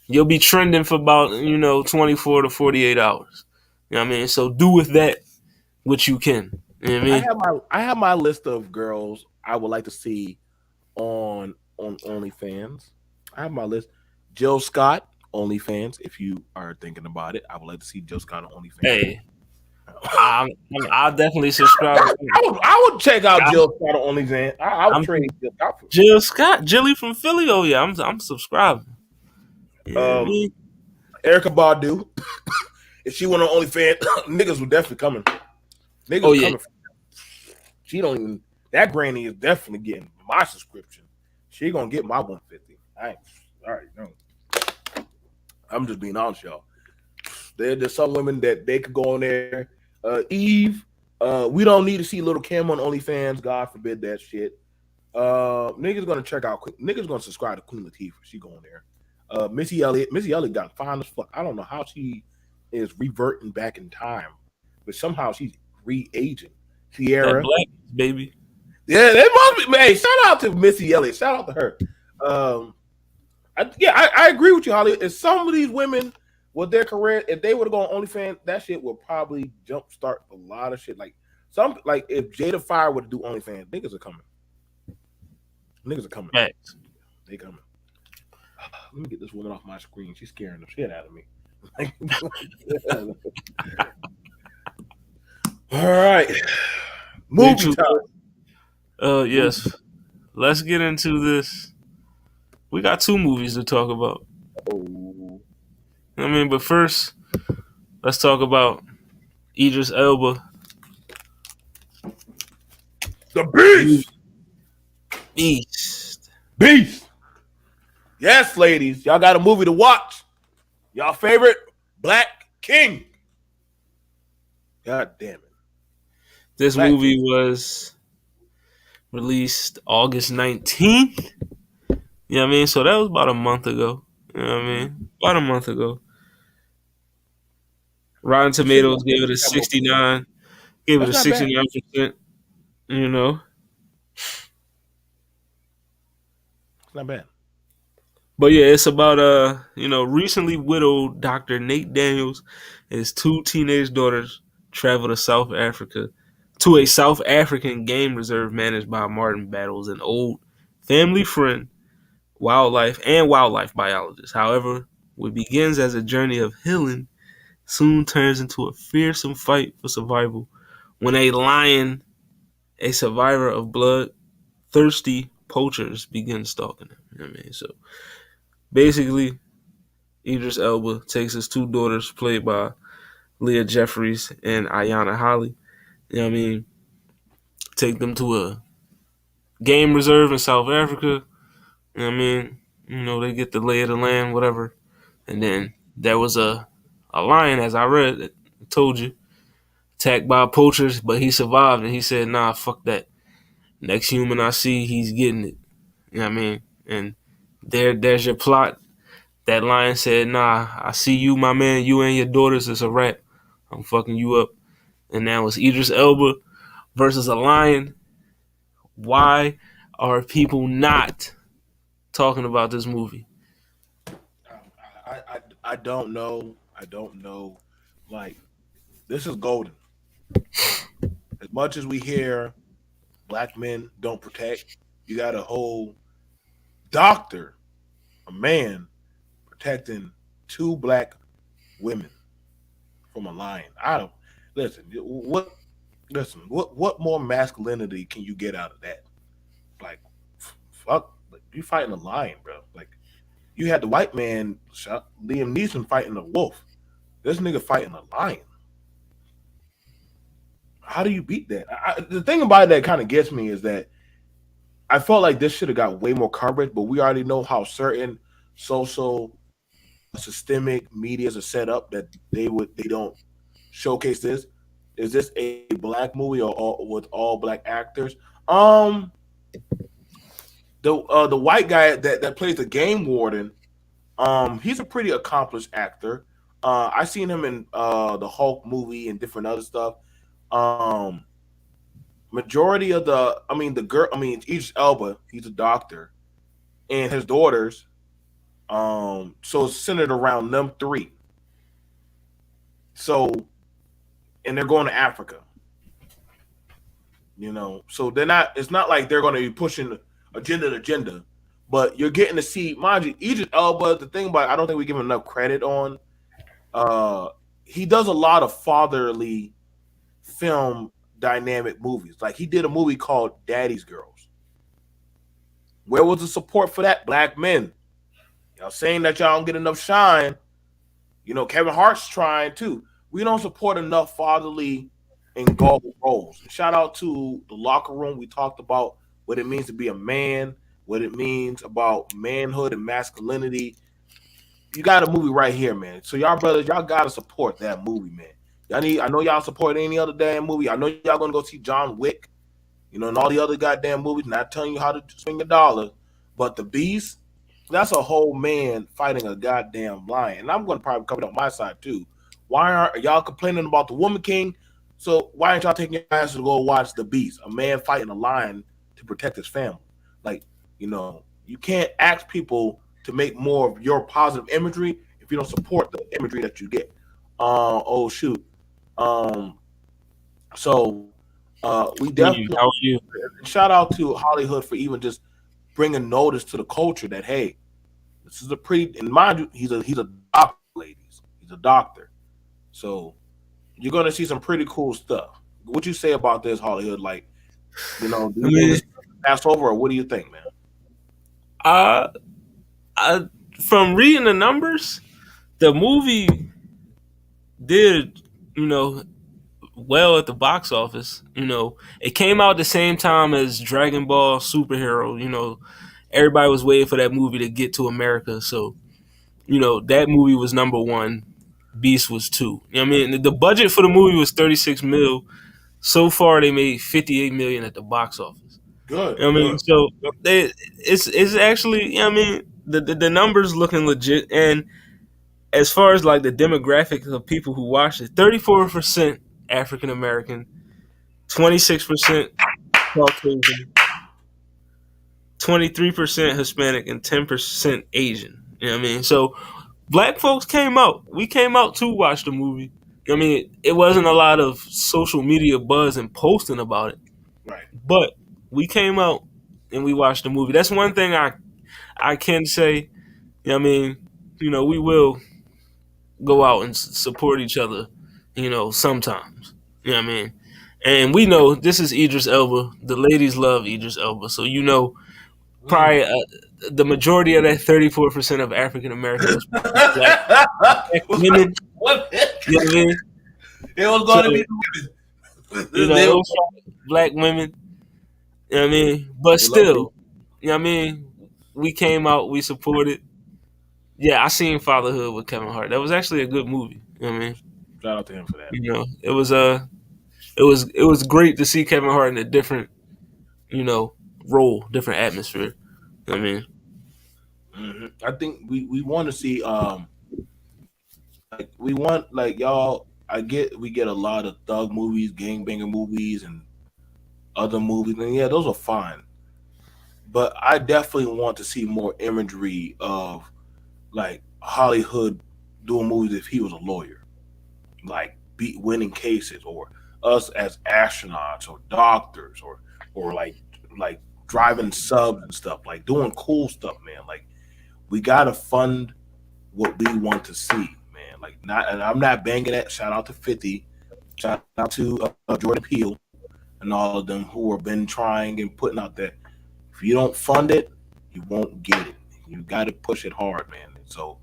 [SPEAKER 2] You'll be trending for about 24 to 48 hours. You know what I mean? So do with that what you can. You know what I
[SPEAKER 1] mean? I have my list of girls I would like to see on OnlyFans. I have my list. Jill Scott, OnlyFans. If you are thinking about it, I would like to see Jill Scott on OnlyFans.
[SPEAKER 2] Hey, I'll definitely subscribe.
[SPEAKER 1] I would check out Jill Scott on OnlyFans. I would trade Jill Scott.
[SPEAKER 2] Jill Scott, Jilly from Philly. Oh yeah, I'm subscribing.
[SPEAKER 1] Erykah Badu. If she went on OnlyFans, niggas would definitely coming. Niggas coming. She don't even. That granny is definitely getting my subscription. She gonna get my 150. I already know. I'm just being honest, y'all. There's some women that they could go on there. Eve, we don't need to see Little Kim on OnlyFans. God forbid that shit. Niggas gonna check out. Niggas gonna subscribe to Queen Latifah. She going there. Missy Elliott got fine as fuck. I don't know how she is reverting back in time, but somehow she's re-aging.
[SPEAKER 2] That
[SPEAKER 1] Sierra,
[SPEAKER 2] black baby.
[SPEAKER 1] yeah, that must be. Hey, shout out to Missy Elliott. Shout out to her. Um, I agree with you, Holly. If some of these women with their career, if they would have gone OnlyFans, that shit would probably jumpstart a lot of shit. Like if Jada Fire would do OnlyFans, niggas are coming. Niggas are coming.
[SPEAKER 2] Facts.
[SPEAKER 1] They coming. Let me get this woman off my screen. She's scaring the shit out of me. All right. Movie time.
[SPEAKER 2] Yes. Let's get into this. We got two movies to talk about.
[SPEAKER 1] Oh.
[SPEAKER 2] I mean, but first, let's talk about Idris Elba.
[SPEAKER 1] The Beast.
[SPEAKER 2] Beast.
[SPEAKER 1] Beast. Yes, ladies. Y'all got a movie to watch. Y'all favorite Black King. God damn it.
[SPEAKER 2] This
[SPEAKER 1] Black
[SPEAKER 2] movie
[SPEAKER 1] King.
[SPEAKER 2] was released August 19th. You know what I mean? So that was about a month ago. You know what I mean? About a month ago. Rotten Tomatoes gave it a 69. Gave it a
[SPEAKER 1] That's not bad.
[SPEAKER 2] 69%. You know?
[SPEAKER 1] It's not bad.
[SPEAKER 2] But yeah, it's about recently widowed Dr. Nate Daniels and his two teenage daughters travel to South Africa to a South African game reserve managed by Martin Battles, an old family friend, wildlife biologist. However, what begins as a journey of healing soon turns into a fearsome fight for survival when a lion, a survivor of blood-thirsty poachers, begins stalking him. You know what I mean? So basically, Idris Elba takes his two daughters, played by Leah Jeffries and Ayanna Holly. You know what I mean? Take them to a game reserve in South Africa. You know what I mean? They get the lay of the land, whatever. And then there was a lion, as I read, that told you, attacked by poachers, but he survived and he said, nah, fuck that. Next human I see, he's getting it. You know what I mean? And there's your plot. That lion said, nah, I see you, my man, you and your daughters, it's a wrap. I'm fucking you up. And now it's Idris Elba versus a lion. Why are people not talking about this movie?
[SPEAKER 1] I don't know. I don't know. Like, this is golden. As much as we hear black men don't protect, you got a whole doctor, a man, protecting two black women from a lion. I don't listen. What more masculinity can you get out of that? Like, fuck, like, you fighting a lion, bro. Like, you had the white man, Liam Neeson, fighting a wolf. This nigga fighting a lion. How do you beat that? The thing about it that kind of gets me is that I felt like this should have got way more coverage, but we already know how certain social systemic medias are set up that they don't showcase this. Is this a black movie or with all black actors? The white guy that plays the game warden, he's a pretty accomplished actor. I seen him in the Hulk movie and different other stuff. Um, Majority of the girl, Idris Elba, he's a doctor, and his daughters. So it's centered around them three. So, and they're going to Africa. So they're not. It's not like they're going to be pushing agenda, but you're getting to see, mind you, Idris Elba. The thing about I don't think we give him enough credit on. He does a lot of fatherly film dynamic movies. Like he did a movie called Daddy's Girls. Where was the support for that? Black men. Y'all saying that y'all don't get enough shine. Kevin Hart's trying too. We don't support enough fatherly and golden roles. Shout out to the locker room. We talked about what it means to be a man, what it means about manhood and masculinity. You got a movie right here, man. So y'all brothers, y'all gotta support that movie, man. I know y'all support any other damn movie. I know y'all gonna go see John Wick, and all the other goddamn movies. Not telling you how to swing a dollar, but The Beast, That's a whole man fighting a goddamn lion. And I'm going to probably cover it on my side too. Why are y'all complaining about the Woman King? So why aren't y'all taking your asses to go watch the Beast, a man fighting a lion to protect his family? Like, you can't ask people to make more of your positive imagery if you don't support the imagery that you get. Oh shoot. Um, so we definitely
[SPEAKER 2] How are you?
[SPEAKER 1] shout out to Hollywood for even just bringing notice to the culture that hey, this is a pretty, and mind you, he's a doctor, ladies. He's a doctor. So you're gonna see some pretty cool stuff. What you say about this, Hollywood? Like, do
[SPEAKER 2] I
[SPEAKER 1] you think
[SPEAKER 2] mean,
[SPEAKER 1] this pass over, or what do you think, man?
[SPEAKER 2] I, I from reading the numbers, the movie did, you know, well at the box office. It came out the same time as Dragon Ball Superhero. Everybody was waiting for that movie to get to America. So, that movie was number one. Beast was two. I mean, the budget for the movie was 36 mil. So far, they made 58 million at the box office.
[SPEAKER 1] Good,
[SPEAKER 2] I mean,
[SPEAKER 1] good.
[SPEAKER 2] so it's actually, I mean, the numbers looking legit. And as far as like the demographic of people who watched it, 34% African American, 26% Caucasian, 23% Hispanic, and 10% Asian. You know what I mean? So black folks came out. We came out to watch the movie. I mean, it wasn't a lot of social media buzz and posting about it,
[SPEAKER 1] Right.
[SPEAKER 2] but we came out and we watched the movie. That's one thing I can say. You know what I mean? We will go out and support each other. Sometimes. You know what I mean? And we know this is Idris Elba. The ladies love Idris Elba, so
[SPEAKER 1] Mm.
[SPEAKER 2] probably the majority of that 34% of African American was probably black women.
[SPEAKER 1] What?
[SPEAKER 2] You know what I mean?
[SPEAKER 1] It was
[SPEAKER 2] So
[SPEAKER 1] going to be
[SPEAKER 2] it
[SPEAKER 1] they
[SPEAKER 2] was probably black women. You know what I mean? But
[SPEAKER 1] love me.
[SPEAKER 2] still, you know what I mean? We came out, we supported. Yeah, I seen Fatherhood with Kevin Hart. That was actually a good movie. You know what I mean?
[SPEAKER 1] Shout out to him for that.
[SPEAKER 2] It was great to see Kevin Hart in a different, you know, role, different atmosphere. You know what I mean?
[SPEAKER 1] I think we want to see like we want like y'all. We get a lot of thug movies, gangbanger movies, and other movies, and yeah, those are fine. But I definitely want to see more imagery of like Hollywood doing movies if he was a lawyer, like beat winning cases, or us as astronauts or doctors, or like driving subs and stuff, like doing cool stuff, man. Like we gotta fund what we want to see, man. Like not, and I'm not banging that. Shout out to 50, shout out to Jordan Peele and all of them who have been trying and putting out that. If you don't fund it, you won't get it. You got to push it hard, man. So,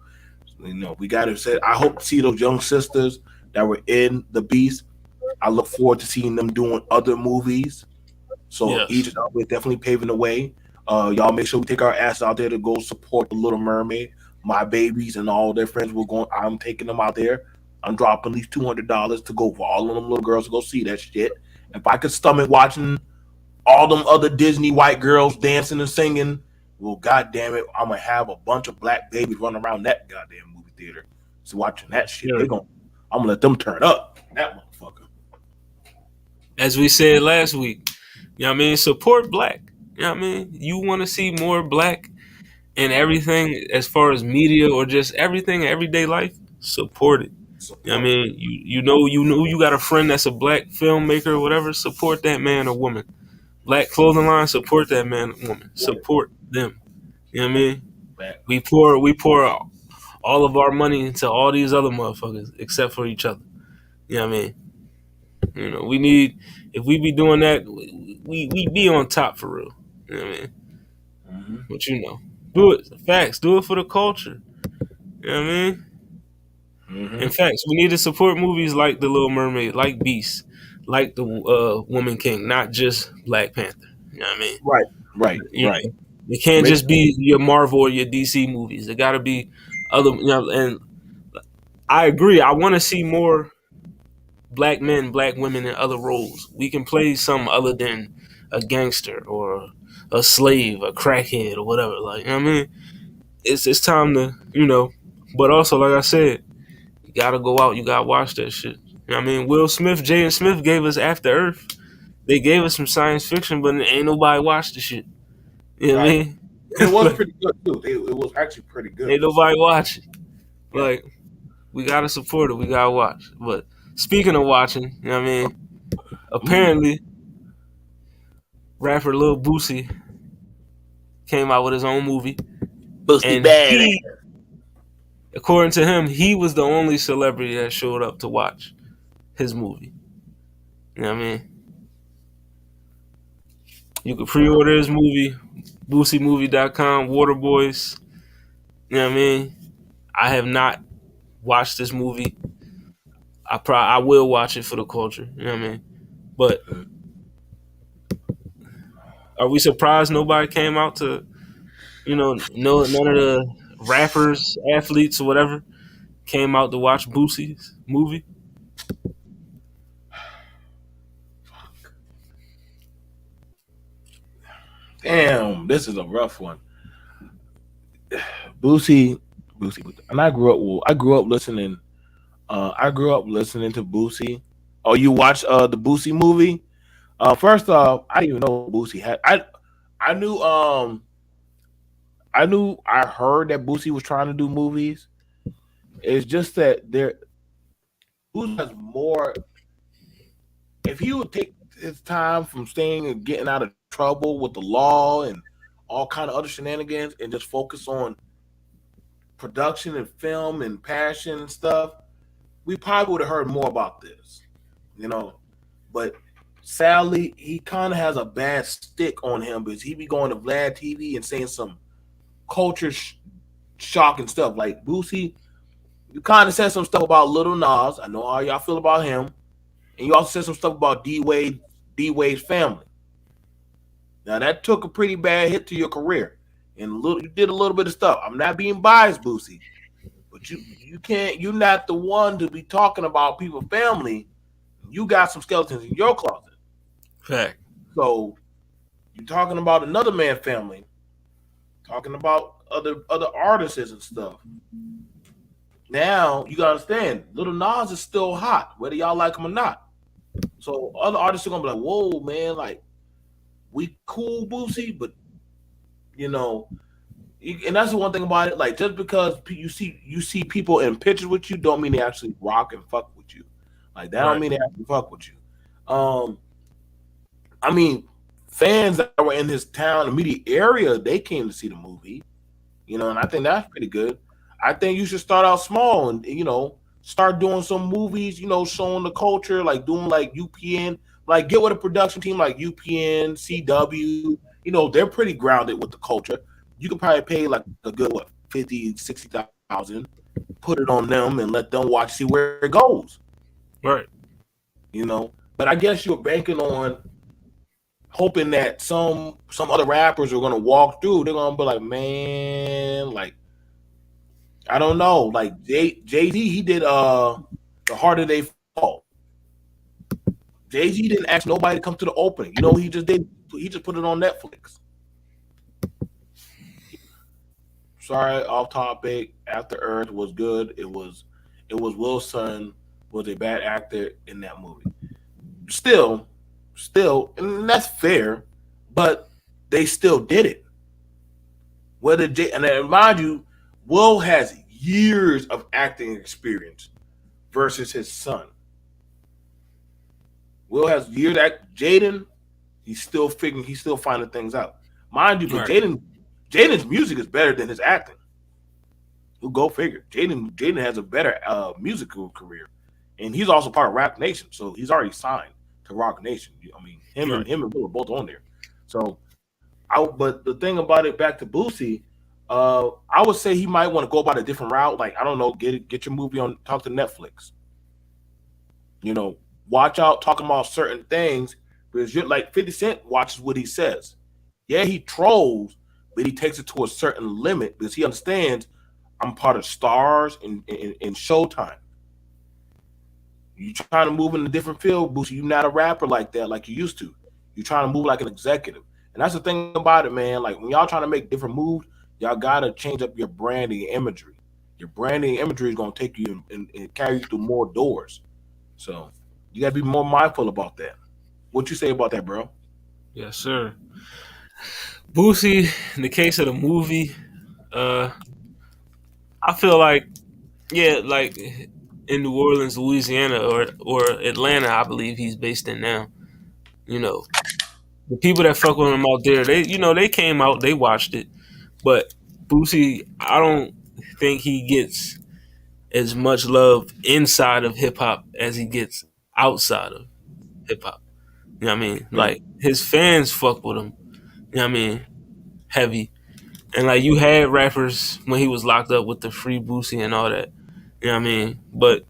[SPEAKER 1] we got to say. I hope to see those young sisters that were in the Beast. I look forward to seeing them doing other movies. So each
[SPEAKER 2] Yes.
[SPEAKER 1] of them is definitely paving the way. Y'all make sure we take our ass out there to go support the Little Mermaid. My babies and all their friends will go. I'm taking them out there. I'm dropping at least $200 to go for all of them little girls to go see that shit. If I could stomach watching all them other Disney white girls dancing and singing, well, goddamn it, I'm gonna have a bunch of black babies running around that goddamn movie theater. So watching that shit,
[SPEAKER 2] Sure.
[SPEAKER 1] I'm gonna let them turn up. That motherfucker.
[SPEAKER 2] As we said last week, you know what I mean? Support black. You know what I mean? You want to see more black in everything as far as media or just everything in everyday life? Support it. You know what I
[SPEAKER 1] Support it.
[SPEAKER 2] mean? You know you got a friend that's a black filmmaker or whatever, support that man or woman. Black clothing line, support that man or woman.
[SPEAKER 1] Support it.
[SPEAKER 2] Support them. You know what I mean?
[SPEAKER 1] Back.
[SPEAKER 2] We pour all of our money into all these other motherfuckers except for each other. You know what I mean? We need, if we be doing that, we be on top for real. You know what I mean?
[SPEAKER 1] Mm-hmm.
[SPEAKER 2] But do it. Facts. Do it for the culture. You know what I mean? In
[SPEAKER 1] Mm-hmm.
[SPEAKER 2] fact, we need to support movies like The Little Mermaid, like Beast, like The Woman King, not just Black Panther. You know what I mean?
[SPEAKER 1] Right. Right.
[SPEAKER 2] You
[SPEAKER 1] Right.
[SPEAKER 2] know, it can't
[SPEAKER 1] Make
[SPEAKER 2] just be your Marvel or your DC movies. It got to be other. And I agree. I want to see more black men, black women in other roles. We can play some other than a gangster or a slave, a crackhead, or whatever. Like, you know what I mean? it's time to, But also, like I said, you gotta go out. You gotta watch that shit. You know what I mean, Will Smith, Jaden Smith gave us After Earth. They gave us some science fiction, but ain't nobody watched the shit. You know what I
[SPEAKER 1] Right.
[SPEAKER 2] mean?
[SPEAKER 1] And it was
[SPEAKER 2] Like,
[SPEAKER 1] pretty good too. It was actually pretty good.
[SPEAKER 2] ain't nobody watching.
[SPEAKER 1] Yeah.
[SPEAKER 2] Like, we gotta support it. We gotta watch. But speaking of watching, you know what I mean?
[SPEAKER 1] Mm.
[SPEAKER 2] Apparently, rapper Lil Boosie came out with his own movie,
[SPEAKER 1] Boosty
[SPEAKER 2] and
[SPEAKER 1] bad.
[SPEAKER 2] according to him, he was the only celebrity that showed up to watch his movie. You know what I mean? You can pre-order his movie, BoosieMovie.com, Waterboys. You know what I mean? I have not watched this movie. I will watch it for the culture. You know what I mean? But are we surprised nobody came out to, no, none of the rappers, athletes, or whatever came out to watch Boosie's movie?
[SPEAKER 1] Damn, this is a rough one. Boosie, Boosie, and I grew up. Well, I grew up listening. I grew up listening to Boosie. Oh, you watch the Boosie movie? First off, I didn't even know Boosie had. I knew. I heard that Boosie was trying to do movies. It's just that Boosie has more. If he would take his time from staying and getting out of trouble with the law and all kind of other shenanigans, and just focus on production and film and passion and stuff, we probably would have heard more about this, you know. But sadly, he kind of has a bad stick on him because he be going to Vlad TV and saying some culture shocking stuff. Like Boosie, you kind of said some stuff about Little Nas. I know how y'all feel about him, and you also said some stuff about D Wade's family. Now that took a pretty bad hit to your career, and you did a little bit of stuff. I'm not being biased, Boosie, but you can't. You're not the one to be talking about people's family. You got some skeletons in your closet.
[SPEAKER 2] Fact.
[SPEAKER 1] So you're talking about another man's family, talking about other artists and stuff. Now you gotta understand, Little Nas is still hot, whether y'all like him or not. So other artists are gonna be like, "Whoa, man! Like we cool, Boosie, but you know." And that's the one thing about it. Like just because you see people in pictures with you, don't mean they actually rock and fuck with you. Like that don't
[SPEAKER 2] Right.
[SPEAKER 1] mean they actually fuck with you. Um, I mean, fans that were in his town, immediate area, they came to see the movie. And I think that's pretty good. I think you should start out small and start doing some movies. Showing the culture, like doing like UPN, like get with a production team like UPN, CW. They're pretty grounded with the culture. You could probably pay like a good 50, 60,000, put it on them and let them watch, see where it goes.
[SPEAKER 2] Right.
[SPEAKER 1] But I guess you're banking on hoping that some other rappers are gonna walk through. They're gonna be like, man, like I don't know, like Jay Z, he did the harder they fall. Jay Z didn't ask nobody to come to the opening. He just did. He just put it on Netflix. Sorry, off topic. After Earth was good. It was Wilson was a bad actor in that movie. Still, and that's fair, but they still did it. And mind you, Will has years of acting experience versus his son. Will has years at Jaden. He's still finding things out. Mind you, but
[SPEAKER 2] Right.
[SPEAKER 1] Jaden's music is better than his acting. Who go figure? Jaden has a better musical career, and he's also part of Rap Nation, so he's already signed to Rock Nation. I mean,
[SPEAKER 2] Right.
[SPEAKER 1] him and Will are both on there. So, but the thing about it, back to Boosie, I would say he might want to go about a different route. Like I don't know, get your movie on, talk to Netflix. You know, watch out talking about certain things because you're like 50 Cent watches what he says. Yeah, he trolls, but he takes it to a certain limit because he understands I'm part of Stars and Showtime. You trying to move in a different field, Boosie. You're not a rapper like that, like you used to. You're trying to move like an executive. And that's the thing about it, man. Like when y'all trying to make different moves, y'all gotta change up your branding and imagery. Your branding and imagery is gonna take you and carry you through more doors. So you gotta be more mindful about that. What you say about that, bro?
[SPEAKER 2] Yes, sir. Boosie, in the case of the movie, uh, I feel like, yeah, like in New Orleans, Louisiana, or Atlanta, I believe he's based in now. You know, the people that fuck with him out there, they came out, they watched it. But Boosie, I don't think he gets as much love inside of hip hop as he gets outside of hip hop. You know what I mean?
[SPEAKER 1] Yeah.
[SPEAKER 2] Like his fans fuck with him. You know what I mean? Heavy. And like you had rappers when he was locked up with the free Boosie and all that. You know what I mean? But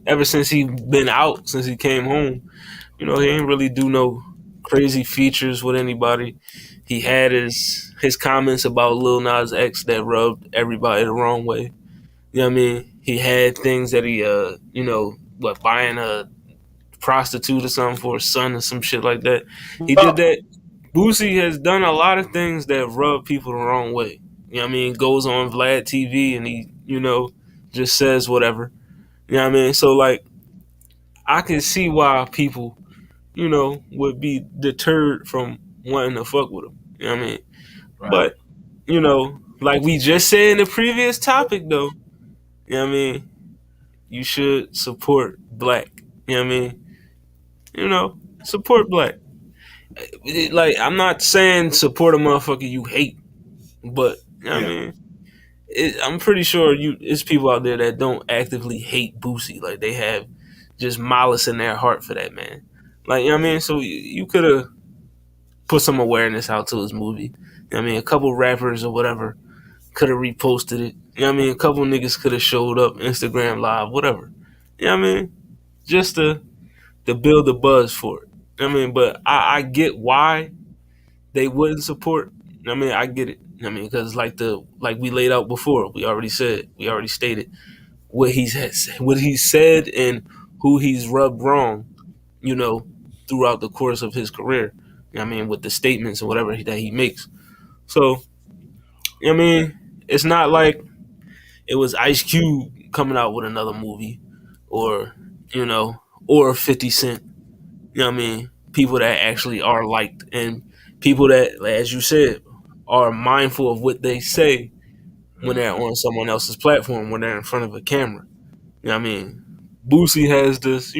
[SPEAKER 2] ever since he been out, since he came home, he ain't really do no crazy features with anybody. He had his comments about Lil Nas X that rubbed everybody the wrong way. You know what I mean? He had things that he buying a prostitute or something for his son or some shit like that. He did
[SPEAKER 1] Well,
[SPEAKER 2] that. Boosie has done a lot of things that rub people the wrong way. You know what I mean? Goes on Vlad TV and he, just says whatever. You know what I mean? So like I can see why people, would be deterred from wanting to fuck with him. You know what I mean?
[SPEAKER 1] right.
[SPEAKER 2] But, like we just said in the previous topic though, you know what I mean? You should support black. You know what I mean? Support black. Like I'm not saying support a motherfucker you hate, but you know what I
[SPEAKER 1] Yeah.
[SPEAKER 2] mean? I'm pretty sure it's people out there that don't actively hate Boosie. Like they have just malice in their heart for that man. Like you know what I mean? So you could have put some awareness out to his movie. You know what I mean? A couple rappers or whatever could have reposted it. You know what I mean? A couple niggas could have showed up, Instagram live, whatever. You know what I mean? Just to build the buzz for it. You know what I mean? But I get why they wouldn't support. You know what I mean? I get it. You know what I mean? Because like we laid out before, we already stated what he said and who he's rubbed wrong, you know, throughout the course of his career. You know what I mean? With the statements and whatever that he makes. So, you know what I mean? It's not like it was Ice Cube coming out with another movie or, or 50 Cent. You know what I mean? People that actually are liked and people that, as you said, are mindful of what they say when they're on someone else's platform, when they're in front of a camera. You know what I mean? Boosie has this,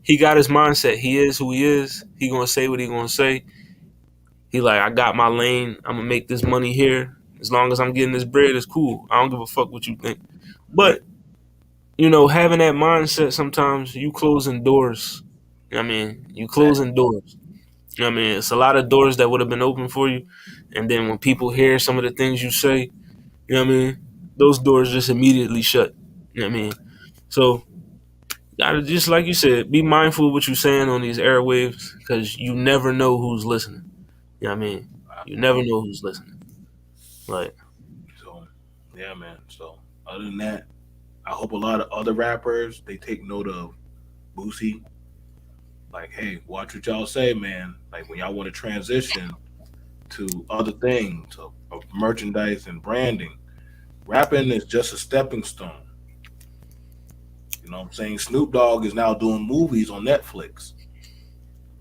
[SPEAKER 2] he got his mindset. He is who he is. He gonna say what he gonna say. He like, I got my lane. I'm gonna make this money here. As long as I'm getting this bread, it's cool. I don't give a fuck what you think.
[SPEAKER 1] Right.
[SPEAKER 2] But, having that mindset sometimes you closing doors. You know what I mean? You closing doors. You know what I mean? It's a lot of doors that would have been open for you. And then when people hear some of the things you say, you know what I mean? Those doors just immediately shut. You know what I mean? So, gotta just like you said, be mindful of what you're saying on these airwaves because you never know who's listening. You know what I mean? You never know who's listening. Like,
[SPEAKER 1] So yeah, man. So other than that, I hope a lot of other rappers they take note of Boosie. Like, hey, watch what y'all say, man. Like when y'all want to transition to other things, of merchandise and branding, rapping is just a stepping stone. You know what I'm saying? Snoop Dogg is now doing movies on Netflix,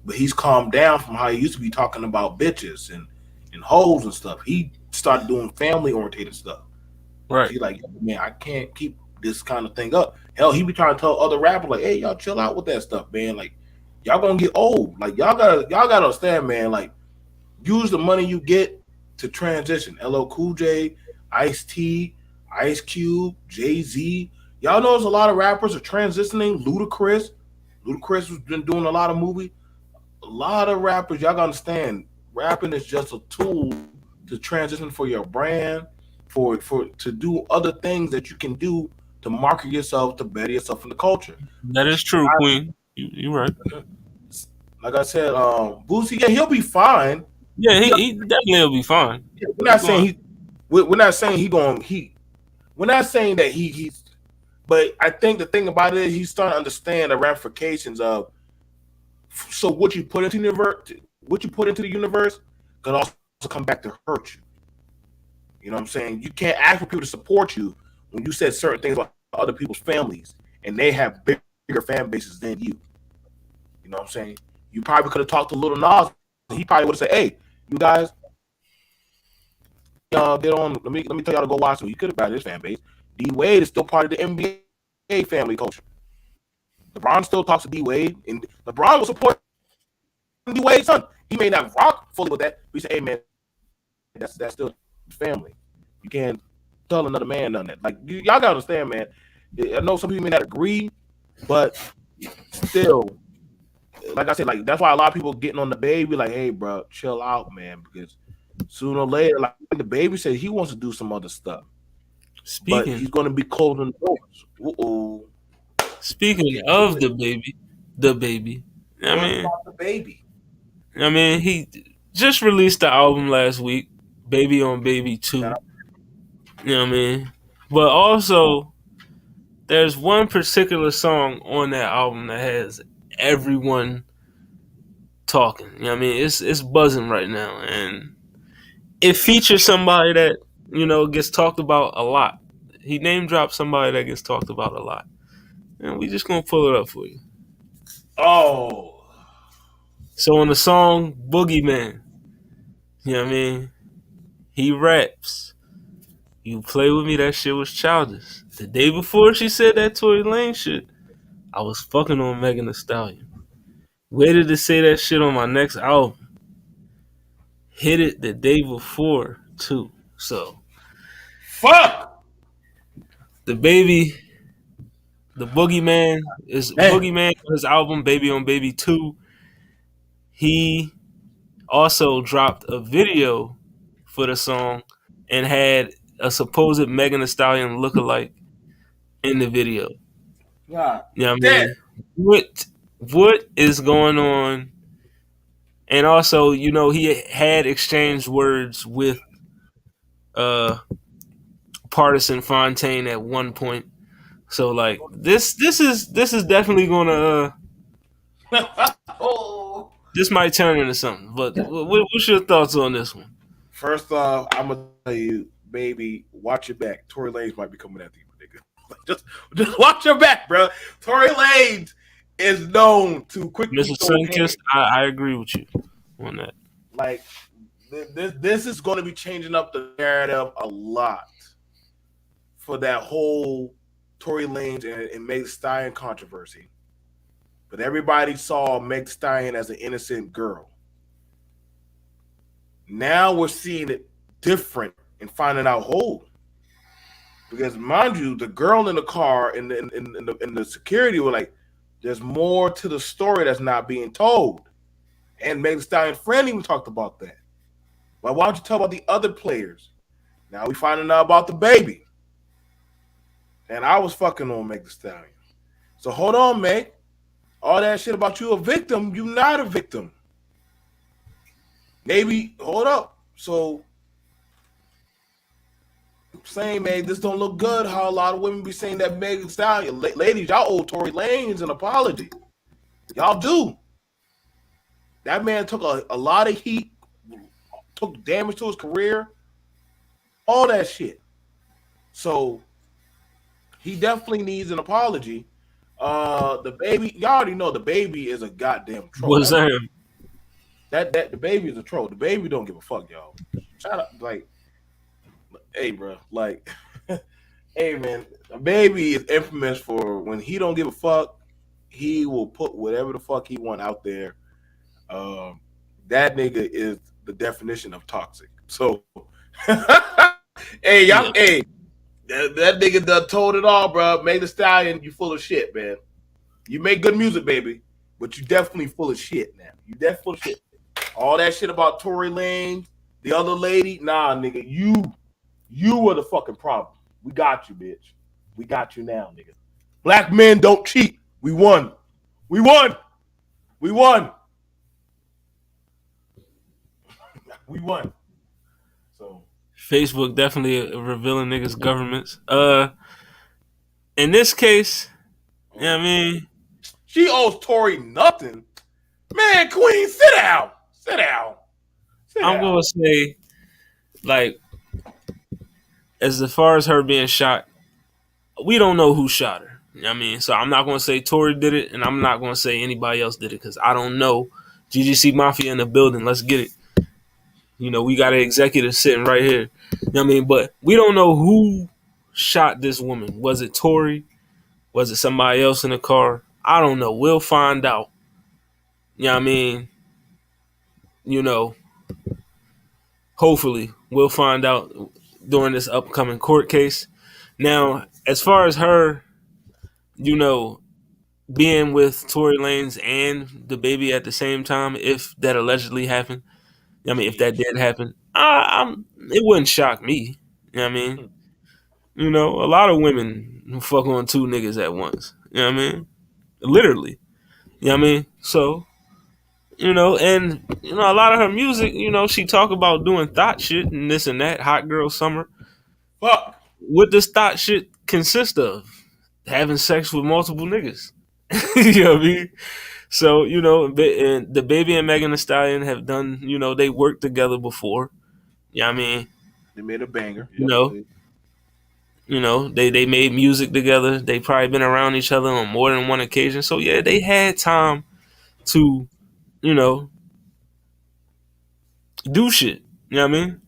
[SPEAKER 1] but he's calmed down from how he used to be talking about bitches and hoes and stuff. He started doing family oriented stuff. Cause
[SPEAKER 2] right.
[SPEAKER 1] he like, man, I can't keep this kind of thing up. Hell, he be trying to tell other rappers like, hey, y'all chill out with that stuff, man. Like, y'all gonna get old. Like, y'all gotta understand, man. Like, use the money you get to transition. LL Cool J, Ice T, Ice Cube, Jay Z. Y'all know there's a lot of rappers are transitioning. Ludacris has been doing a lot of movies. A lot of rappers, y'all gotta understand, rapping is just a tool to transition for your brand, for to do other things that you can do to market yourself, to better yourself in the culture.
[SPEAKER 2] That is true, Queen. You right.
[SPEAKER 1] Like I said, Boosie, yeah, he'll be fine.
[SPEAKER 2] Yeah,
[SPEAKER 1] He,
[SPEAKER 2] he definitely will be fine.
[SPEAKER 1] we're
[SPEAKER 2] Keep
[SPEAKER 1] not saying
[SPEAKER 2] going.
[SPEAKER 1] we're not saying we're not saying that he's. But I think the thing about it is he's starting to understand the ramifications of. So what you put into the universe, could also come back to hurt you. You know what I'm saying? You can't ask for people to support you when you said certain things about other people's families and they have bigger fan bases than you. You know what I'm saying? You probably could have talked to Little Nas and he probably would have said, "Hey, you guys, get on. Let me tell y'all to go watch him." He could have got his fan base. D Wade is still part of the NBA family culture. LeBron still talks to D Wade, and LeBron will support D Wade's son. He may not rock fully with that, but he said, "Hey man, that's still family. You can't tell another man none of that." Like y'all gotta understand, man. I know some people may not agree, but still, like I said, like that's why a lot of people getting on the baby, like, "Hey, bro, chill out, man," because sooner or later, like the baby said, he wants to do some other stuff, but he's
[SPEAKER 2] Speaking
[SPEAKER 1] going to be closing doors. Uh-oh. Let's
[SPEAKER 2] speaking
[SPEAKER 1] get to
[SPEAKER 2] of
[SPEAKER 1] it.
[SPEAKER 2] the baby. I
[SPEAKER 1] What
[SPEAKER 2] mean,
[SPEAKER 1] about the baby?
[SPEAKER 2] he just released the album last week, Baby on Baby
[SPEAKER 1] Shout
[SPEAKER 2] 2.
[SPEAKER 1] out.
[SPEAKER 2] You know what I mean? But also, there's one particular song on that album that has everyone talking. You know what I mean? It's buzzing right now, and it features somebody that gets talked about a lot. He name dropped somebody that gets talked about a lot, and we just gonna pull it up for you.
[SPEAKER 1] Oh,
[SPEAKER 2] So on the song Boogeyman, you know what I mean? He raps. You play with me, that shit was childish. The day before she said that Tory Lane shit, I was fucking on Megan Thee Stallion. Waited to say that shit on my next album. Hit it the day before too. So
[SPEAKER 1] fuck!
[SPEAKER 2] the baby, the
[SPEAKER 1] Damn.
[SPEAKER 2] Boogeyman his album Baby on Baby 2. He also dropped a video for the song and had a supposed Megan Thee Stallion lookalike in the video.
[SPEAKER 1] God
[SPEAKER 2] You know what I
[SPEAKER 1] damn.
[SPEAKER 2] mean? What is going on? And also, he had exchanged words with uh Partisan Fontaine at one point. So like this is definitely gonna
[SPEAKER 1] Oh.
[SPEAKER 2] this might turn into something. But what's your thoughts on this one?
[SPEAKER 1] First off, I'm gonna tell you, baby, watch your back. Tory Lanez might be coming after you, nigga. Like, just watch your back, bro. Tory Lanez is known to quickly
[SPEAKER 2] Mr.
[SPEAKER 1] throw
[SPEAKER 2] Sunkist,
[SPEAKER 1] hands.
[SPEAKER 2] I agree with you on that.
[SPEAKER 1] Like this is going to be changing up the narrative a lot for that whole Tory Lanez and Meg Thee Stallion controversy. But everybody saw Meg Thee Stallion as an innocent girl. Now we're seeing it different and finding out whole. Because mind you, the girl in the car and the security were like, "There's more to the story that's not being told." And Meg Thee Stallion friend even talked about that. But why don't you tell about the other players? Now we finding out about the baby. And I was fucking on Meg Thee Stallion. So hold on, Meg. All that shit about you a victim, you not a victim. Maybe hold up. So saying, man, this don't look good. How a lot of women be saying that Meg Thee Stallion, ladies, y'all owe Tory Lanez an apology. Y'all do. That man took a lot of heat, took damage to his career, all that shit. So he definitely needs an apology. The baby, y'all already know the baby is a goddamn troll.
[SPEAKER 2] What's that?
[SPEAKER 1] That the baby is a troll. The baby don't give a fuck, y'all. Shout out, like, hey, bro, like, hey, man, the baby is infamous for when he don't give a fuck, he will put whatever the fuck he want out there. Um, that nigga is the definition of toxic. So, hey, y'all,
[SPEAKER 2] Yeah.
[SPEAKER 1] hey, that nigga done told it all, bro. Meg Thee Stallion, you full of shit, man. You make good music, baby, but you definitely full of shit now. You definitely full of shit. All that shit about Tory Lane, the other lady, nah, nigga, you were the fucking problem. We got you, bitch. We got you now, nigga. Black men don't cheat. We won. We won. We won. We won. So
[SPEAKER 2] Facebook definitely revealing niggas' governments. In this case, you know what I mean?
[SPEAKER 1] she owes Tory nothing. Man, Queen, sit down. Sit down. Sit
[SPEAKER 2] I'm
[SPEAKER 1] down.
[SPEAKER 2] gonna say, like, as far as her being shot, we don't know who shot her. You know what I mean? So I'm not going to say Tory did it, and I'm not going to say anybody else did it because I don't know. GGC Mafia in the building. Let's get it. We got an executive sitting right here. You know what I mean? But we don't know who shot this woman. Was it Tory? Was it somebody else in the car? I don't know. We'll find out. You know what I mean? You know, hopefully we'll find out during this upcoming court case. Now, as far as her, you know, being with Tory Lanez and the baby at the same time, if that allegedly happened, I mean, if that did happen, it wouldn't shock me. You know what I mean? A lot of women fuck on two niggas at once. You know what I mean? Literally. You know what I mean? So, and a lot of her music, she talk about doing thought shit and this and that, hot girl summer.
[SPEAKER 1] Fuck.
[SPEAKER 2] What does thought shit consist of? Having sex with multiple niggas. You know what I mean? So, and the baby and Megan Thee Stallion have done, they worked together before. You know what I mean?
[SPEAKER 1] They made a banger.
[SPEAKER 2] You know, they made music together. They probably been around each other on more than one occasion. So yeah, they had time to, you know, do shit. You know what I mean?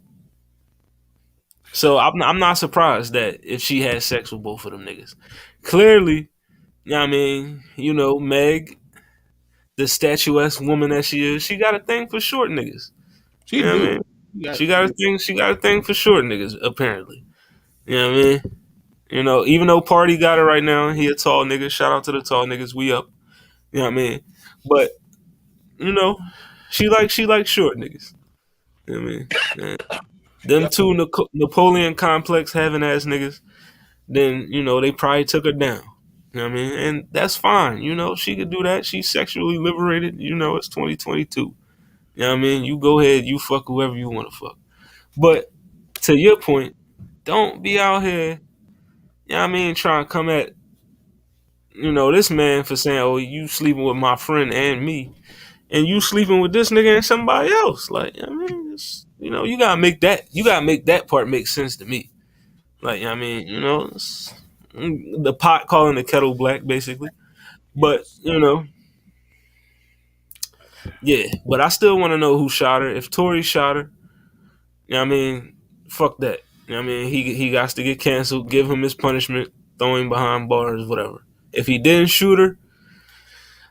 [SPEAKER 2] So I'm not surprised that if she had sex with both of them niggas. Clearly, you know what I mean, Meg, the statuesque woman that she is, she got a thing for short niggas.
[SPEAKER 1] She
[SPEAKER 2] You know what I
[SPEAKER 1] do.
[SPEAKER 2] mean? She got a thing for short niggas, apparently. You know what I mean? Even though Party got it right now, he a tall nigga. Shout out to the tall niggas. We up. You know what I mean? But, you know, she like short niggas. You know what I mean? Yeah. Them two Napoleon complex having ass niggas, then, they probably took her down. You know what I mean? And that's fine. She could do that. She's sexually liberated. It's 2022. You know what I mean? You go ahead, you fuck whoever you want to fuck. But to your point, don't be out here, you know what I mean, trying to come at, this man for saying, oh, you sleeping with my friend and me, and you sleeping with this nigga and somebody else. Like, I mean, you gotta make that part make sense to me. Like, I mean, the pot calling the kettle black, basically. But,
[SPEAKER 1] Yes.
[SPEAKER 2] yeah. But I still want to know who shot her. If Tory shot her, you know what I mean, fuck that. You know what I mean, he got to get canceled. Give him his punishment. Throw him behind bars, whatever. If he didn't shoot her,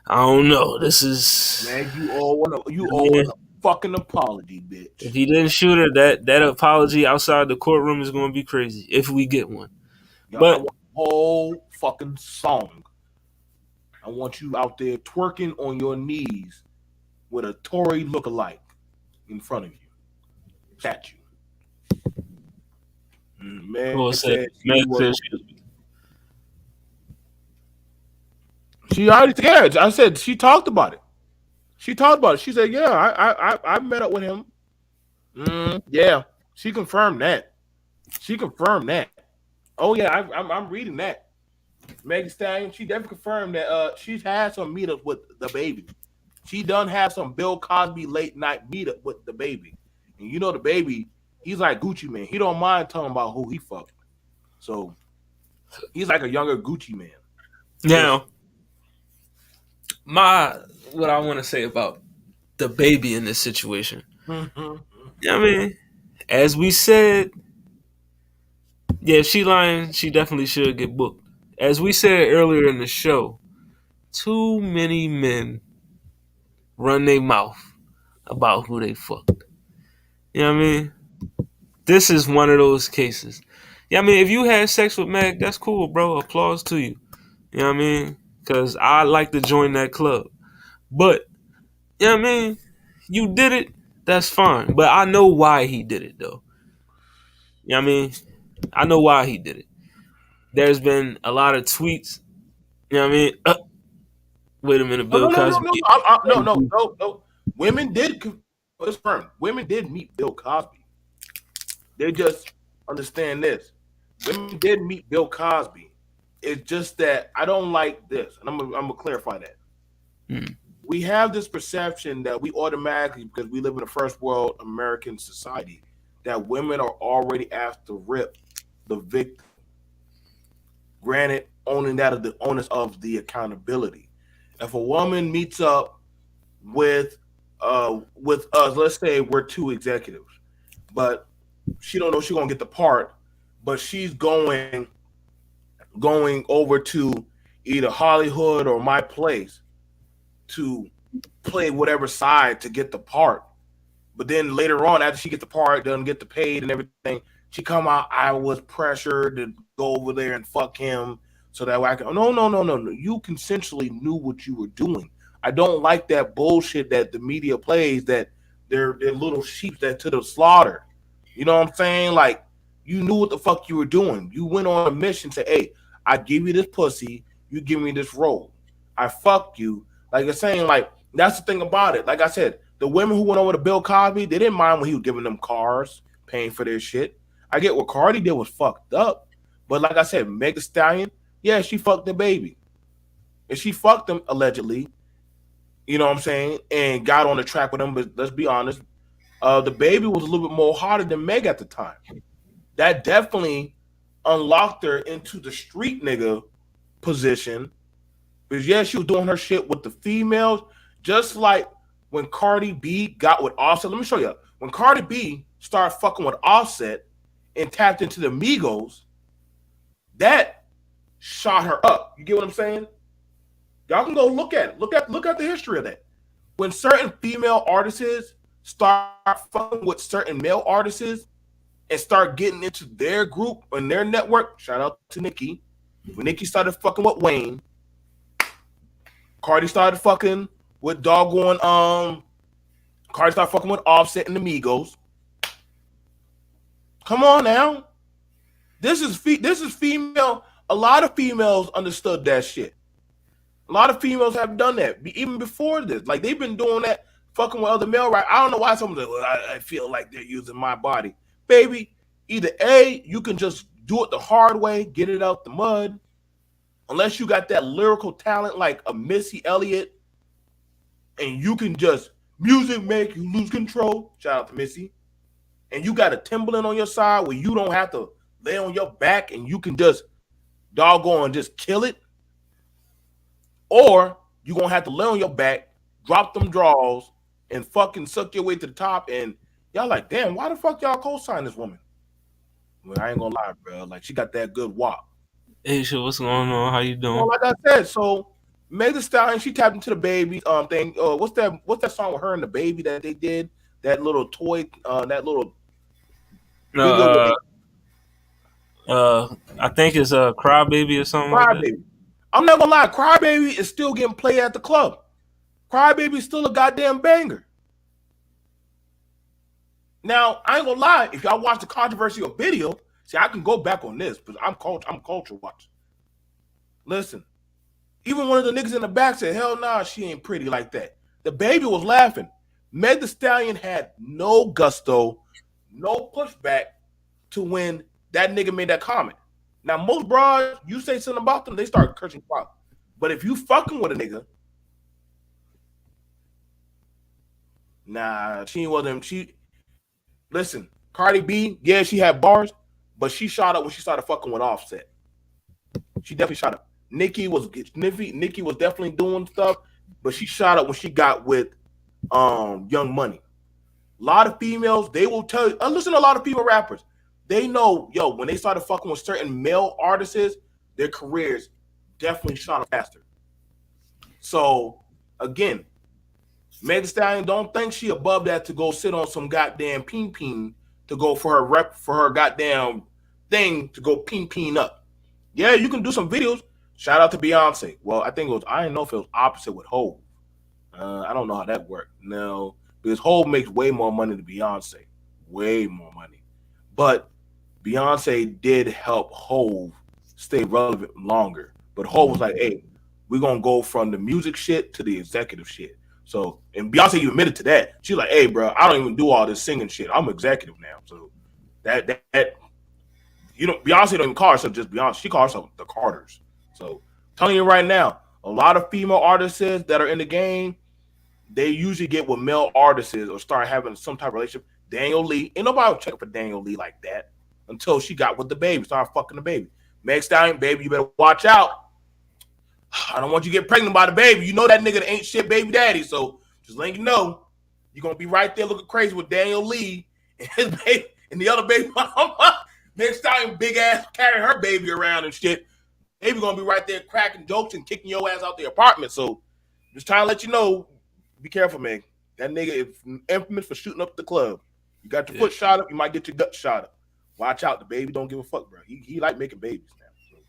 [SPEAKER 2] I don't know. This is,
[SPEAKER 1] Man, you owe
[SPEAKER 2] yeah.
[SPEAKER 1] a fucking apology, bitch.
[SPEAKER 2] If he didn't shoot her, that apology outside the courtroom is going to be crazy if we get one.
[SPEAKER 1] Yo,
[SPEAKER 2] But
[SPEAKER 1] I want a whole fucking song. I want you out there twerking on your knees with a Tory lookalike in front of you. Statue. Man said she already, yeah, I said she talked about it. She talked about it. She said, yeah, I met up with him. Yeah, she confirmed that. She confirmed that. Oh yeah, I'm reading that. Megan Stallion, she definitely confirmed that she's had some meetups with the baby. She done have some Bill Cosby late night meetup with the baby. And the baby, he's like Gucci man. He don't mind talking about who he fucked. So he's like a younger Gucci man.
[SPEAKER 2] now, what I want to say about the baby in this situation. I mean, as we said, yeah, if she lying, she definitely should get booked. As we said earlier in the show, too many men run their mouth about who they fucked. You know what I mean? This is one of those cases. Yeah, I mean, if you had sex with Meg, that's cool, bro. Applause to you. You know what I mean? Because I like to join that club. But, you know what I mean? You did it, that's fine. But I know why he did it, though. You know what I mean? I know why he did it. There's been a lot of tweets. You know what I mean? Wait a minute, Bill Cosby.
[SPEAKER 1] No. Women did confirm. Women did meet Bill Cosby. They just understand this. Women did meet Bill Cosby. It's just that I don't like this, and I'm gonna clarify that. We have this perception that we automatically, because we live in a first world American society, that women are already asked to rip the victim. Granted, owning that of the onus of the accountability. If a woman meets up with us, let's say we're two executives, but she don't know she's gonna get the part, but she's going over to either Hollywood or my place to play whatever side to get the part. But then later on, after she get the part, doesn't get the paid and everything, she come out. I was pressured to go over there and fuck him so that way I can. No, no, no, no, no. You consensually knew what you were doing. I don't like that bullshit that the media plays. That they're little sheep that to the slaughter. You know what I'm saying? Like you knew what the fuck you were doing. You went on a mission to, hey, I give you this pussy, you give me this role. I fuck you. Like you're saying, like that's the thing about it. Like I said, the women who went over to Bill Cosby, they didn't mind when he was giving them cars, paying for their shit. I get what Cardi did was fucked up. But like I said, Meg Thee Stallion, yeah, she fucked the baby. And she fucked him allegedly, you know what I'm saying, and got on the track with him. But let's be honest, the baby was a little bit more harder than Meg at the time. That definitely unlocked her into the street nigga position. Because yeah, she was doing her shit with the females, just like when Cardi B got with Offset. Let me show you. When Cardi B started fucking with Offset and tapped into the Migos, that shot her up. You get what I'm saying? Y'all can go look at it. Look at the history of that. When certain female artists start fucking with certain male artists and start getting into their group and their network, shout out to Nicki. When Nicki started fucking with Wayne, Cardi started fucking with doggone Cardi started fucking with Offset and the Migos. Come on now. This is female. A lot of females understood that shit. A lot of females have done that even before this. Like they've been doing that, fucking with other male right. I don't know why someone's like, well, I feel like they're using my body, baby. Either A, you can just do it the hard way, get it out the mud. Unless you got that lyrical talent like a Missy Elliott, and you can just music make you lose control. Shout out to Missy. And you got a Timberland on your side where you don't have to lay on your back and you can just doggone just kill it. Or you're going to have to lay on your back, drop them draws, and fucking suck your way to the top. And y'all like, damn, why the fuck y'all co-sign this woman? Well, I ain't going to lie, bro. Like, she got that good wop.
[SPEAKER 2] Hey, so what's going on? How you doing?
[SPEAKER 1] Well, like I said, so Meg Thee Stallion, she tapped into the baby thing. What's that song with her and the baby that they did? That little toy, that little
[SPEAKER 2] No, I think it's a Crybaby or something like that.
[SPEAKER 1] Crybaby. I'm not gonna lie, Crybaby is still getting played at the club. Crybaby is still a goddamn banger. Now, I ain't gonna lie, if y'all watch the controversial video, see, I can go back on this, but I'm culture watching. Listen, even one of the niggas in the back said, hell nah, she ain't pretty like that. The baby was laughing. Meg Thee Stallion had no gusto, no pushback to when that nigga made that comment. Now, most bras, you say something about them, they start cursing out. But if you fucking with a nigga, nah, she wasn't. Listen, Cardi B, yeah, she had bars, but she shot up when she started fucking with Offset. She definitely shot up. Nicki was definitely doing stuff, but she shot up when she got with Young Money. A lot of females, they will tell you. I listen to a lot of female rappers. They know, when they started fucking with certain male artists, their careers definitely shot up faster. So again, Meg Thee Stallion don't think she above that to go sit on some goddamn peen to go for her goddamn thing to go peen up. Yeah, you can do some videos. Shout out to Beyonce. Well, I think I didn't know if it was opposite with Hov. I don't know how that worked. No, because Hov makes way more money than Beyonce. Way more money. But Beyonce did help Hov stay relevant longer. But Hov was like, hey, we're going to go from the music shit to the executive shit. So, and Beyonce even admitted to that. She's like, hey, bro, I don't even do all this singing shit. I'm executive now. So that Beyonce don't even call herself just Beyonce. She calls herself the Carters. So telling you right now, a lot of female artists that are in the game, they usually get with male artists or start having some type of relationship. Daniel Lee, ain't nobody checking for Daniel Lee like that. until she got with the baby, started fucking the baby. Meg Stallion, baby, you better watch out. I don't want you to get pregnant by the baby. You know that nigga ain't shit baby daddy. So just letting you know, you're gonna be right there looking crazy with Daniel Lee and his baby and the other baby mama. Meg Stallion big ass carrying her baby around and shit. Baby gonna be right there cracking jokes and kicking your ass out the apartment. So just trying to let you know, be careful, Meg. That nigga is infamous for shooting up the club. You got your foot shot up, you might get your gut shot up. Watch out, the baby don't give a fuck, bro. He like making babies now.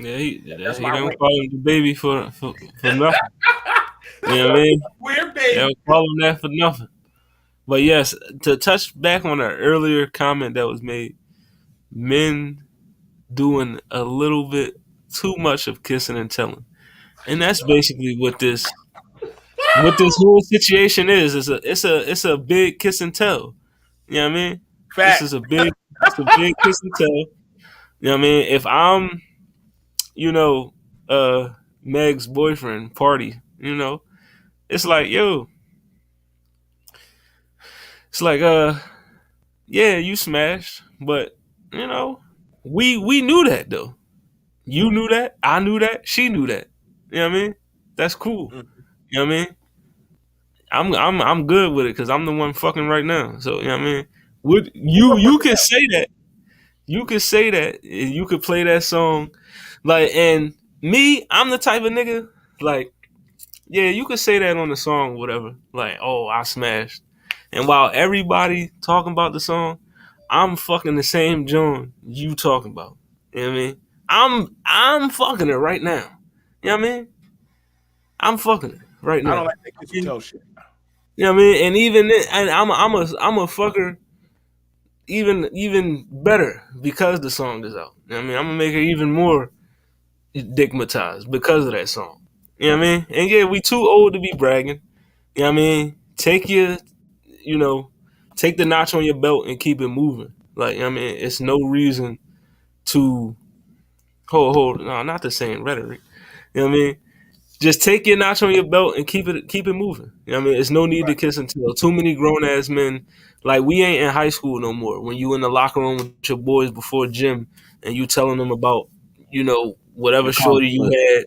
[SPEAKER 2] Yeah, he
[SPEAKER 1] That's my
[SPEAKER 2] don't
[SPEAKER 1] rant.
[SPEAKER 2] call him the baby for nothing. You know what I mean?
[SPEAKER 1] Weird
[SPEAKER 2] They
[SPEAKER 1] baby.
[SPEAKER 2] don't call him that for nothing. But yes, to touch back on an earlier comment that was made, men doing a little bit too much of kissing and telling, and that's basically what this whole situation is. It's a big kiss and tell. You know what I mean? This
[SPEAKER 1] Fact.
[SPEAKER 2] is a big it's a big kiss and tell. You know what I mean? If I'm, you know, Meg's boyfriend, party, it's like, yo, it's like, yeah, you smashed, but you know, we knew that though. You knew that, I knew that, she knew that. You know what I mean? That's cool. You know what I mean? I'm good with it because I'm the one fucking right now. So you know what I mean? Would you can say that. You could say that. And you could play that song. Like, and me, I'm the type of nigga, like, yeah, you could say that on the song, whatever. Like, oh, I smashed. And while everybody talking about the song, I'm fucking the same John you talking about. You know what I mean? I'm fucking it right now. You know what I mean? I'm fucking it right
[SPEAKER 1] I don't
[SPEAKER 2] now.
[SPEAKER 1] like that kiss and
[SPEAKER 2] And,
[SPEAKER 1] tell shit.
[SPEAKER 2] you know what I mean? And even then, and I'm a fucker even better because the song is out. You know what I mean? I'm gonna make her even more digmatized because of that song. You know what I mean? And yeah, we too old to be bragging. You know what I mean? You know, take the notch on your belt and keep it moving. Like, you know what I mean, it's no reason to hold. No, not the same rhetoric. You know what I mean? Just take your notch on your belt and keep it moving. You know what I mean? It's no need to
[SPEAKER 1] Right.
[SPEAKER 2] kiss and tell. Too many grown ass men, like we ain't in high school no more. When you in the locker room with your boys before gym and you telling them about, whatever
[SPEAKER 1] Your college
[SPEAKER 2] shorty you
[SPEAKER 1] friend.
[SPEAKER 2] had,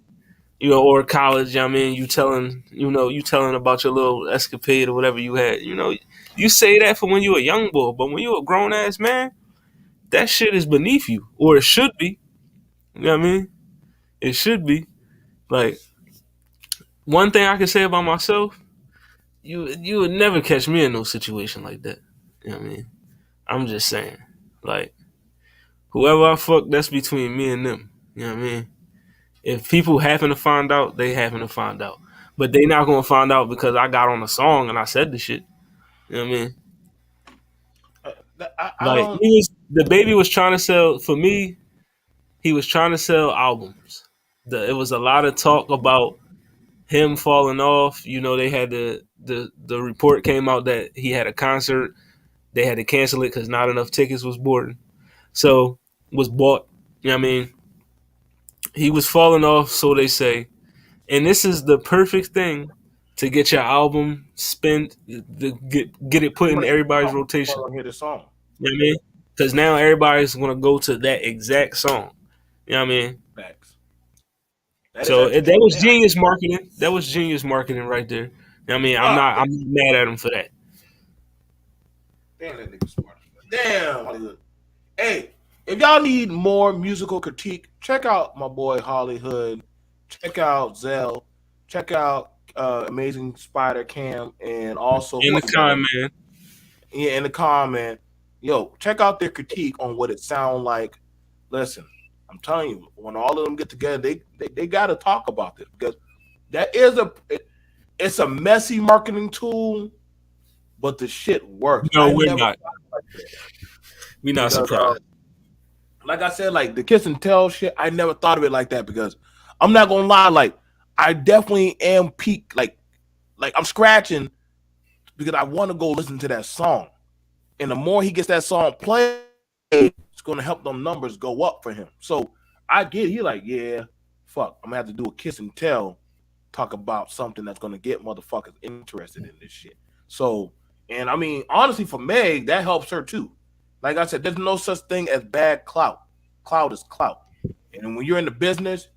[SPEAKER 2] or college, you know what I mean, you telling about your little escapade or whatever you had. You say that for when you a young boy, but when you a grown ass man, that shit is beneath you. Or it should be. You know what I mean? It should be. Like, one thing I can say about myself, you would never catch me in no situation like that. You know what I mean? I'm just saying. Like, whoever I fuck, that's between me and them. You know what I mean? If people happen to find out, they happen to find out. But they not gonna find out because I got on a song and I said the shit. You know what I mean?
[SPEAKER 1] I
[SPEAKER 2] Like,
[SPEAKER 1] don't.
[SPEAKER 2] the baby was trying to sell, for me, he was trying to sell albums. It was a lot of talk about him falling off. They had the report came out that he had a concert. They had to cancel it because not enough tickets was bought. You know what I mean? He was falling off, so they say. And this is the perfect thing to get your album spent, get it put
[SPEAKER 1] People
[SPEAKER 2] in
[SPEAKER 1] want to hear the
[SPEAKER 2] everybody's
[SPEAKER 1] song. People
[SPEAKER 2] rotation.
[SPEAKER 1] want to hear the song.
[SPEAKER 2] You know what I mean? Because now everybody's gonna go to that exact song. You know what I mean?
[SPEAKER 1] Facts. That is
[SPEAKER 2] So
[SPEAKER 1] actually
[SPEAKER 2] that
[SPEAKER 1] true.
[SPEAKER 2] was genius marketing. That was genius marketing right there. You know what I mean, I'm
[SPEAKER 1] Ah,
[SPEAKER 2] not I'm not mad at him for that.
[SPEAKER 1] damn, that nigga smart. Damn, nigga. Hey, if y'all need more musical critique, check out my boy HollyHood. Check out Zell. Check out Amazing Spider Cam, and also
[SPEAKER 2] In the
[SPEAKER 1] what's the other?
[SPEAKER 2] con, man.
[SPEAKER 1] Yeah, in the comment. Yo, check out their critique on what it sound like. Listen, I'm telling you, when all of them get together, they got to talk about this because that is it's a messy marketing tool, but the shit works.
[SPEAKER 2] No,
[SPEAKER 1] I
[SPEAKER 2] we're
[SPEAKER 1] never
[SPEAKER 2] not.
[SPEAKER 1] thought like that
[SPEAKER 2] We're not
[SPEAKER 1] because
[SPEAKER 2] surprised.
[SPEAKER 1] like I said, like the kiss and tell shit, I never thought of it like that because I'm not gonna lie, like I definitely am peak like I'm scratching because I want to go listen to that song. And the more he gets that song played, it's gonna help them numbers go up for him. So I get it. He like, yeah, fuck, I'm gonna have to do a kiss and tell, talk about something that's gonna get motherfuckers interested in this shit. So, and I mean, honestly, for Meg, that helps her too. Like I said, there's no such thing as bad clout. Clout is clout, and when you're in the business,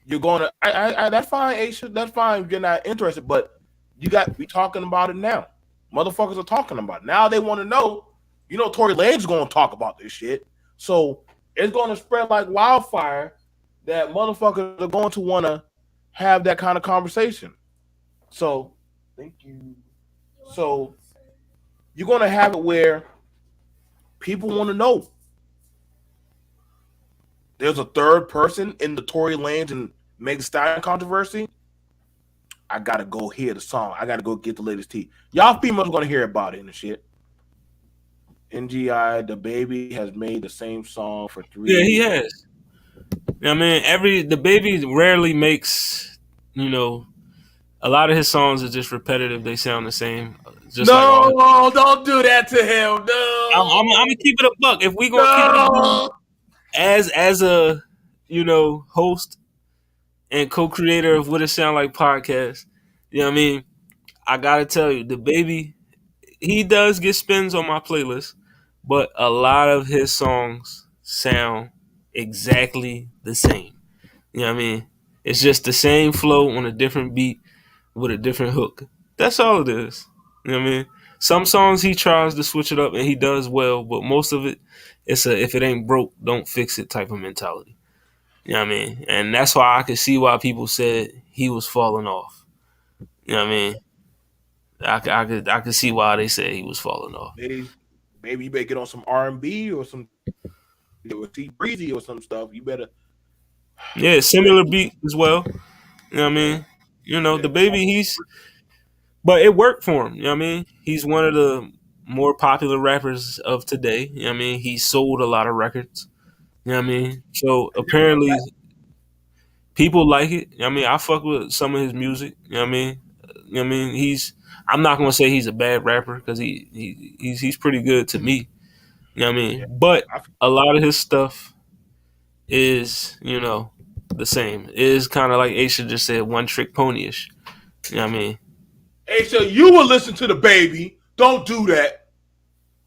[SPEAKER 1] you're going to. That's fine, Aisha. That's fine if you're not interested, but you got we talking about it now. Motherfuckers are talking about it. Now they want to know. You know, Tory Lanez going to talk about this shit, so it's going to spread like wildfire. That motherfuckers are going to want to have that kind of conversation. So, thank you. So you're going to have it where people want to know. There's a third person in the Tory Lanez and Meg Thee Stallion controversy. I gotta go hear the song. I gotta go get the latest tea. Y'all females gonna hear about it and shit. NGI, the baby has made the same song for
[SPEAKER 2] Yeah, he
[SPEAKER 1] 3 years.
[SPEAKER 2] has. I mean, the baby rarely makes, you know, a lot of his songs are just repetitive. They sound the same, just like all.
[SPEAKER 1] No, don't do that to him.
[SPEAKER 2] I'm
[SPEAKER 1] No,
[SPEAKER 2] gonna keep it a buck. If we gonna keep it a buck,
[SPEAKER 1] no.
[SPEAKER 2] as a host and co-creator of What It Sound Like podcast, you know what I mean. I gotta tell you, the baby, he does get spins on my playlist, but a lot of his songs sound exactly the same. You know what I mean? It's just the same flow on a different beat with a different hook. That's all it is. You know what I mean? Some songs he tries to switch it up and he does well, but most of it, it's a if it ain't broke, don't fix it type of mentality. You know what I mean? And that's why I could see why people said he was falling off. You know what I mean? I could see why they said he was falling off.
[SPEAKER 1] Maybe you better get on some R&B or some or T Breezy or some stuff.
[SPEAKER 2] Yeah,
[SPEAKER 1] You better
[SPEAKER 2] similar beat as well. You know what I
[SPEAKER 1] yeah.
[SPEAKER 2] mean?
[SPEAKER 1] Yeah.
[SPEAKER 2] The baby, but it worked for him. You know what I mean? He's one of the more popular rappers of today. You know what I mean? He sold a lot of records. You know what I mean? So apparently people like it. You know what I mean? I fuck with some of his music. You know what I mean? You know what I mean? I'm not gonna say he's a bad rapper because he's pretty good to me. You know what I
[SPEAKER 1] Yeah.
[SPEAKER 2] mean? But
[SPEAKER 1] I,
[SPEAKER 2] a lot of his stuff is, the same. It is kind of like Aisha just said, one trick ponyish. You know what I mean?
[SPEAKER 1] hey, so you will listen to the baby. Don't do that.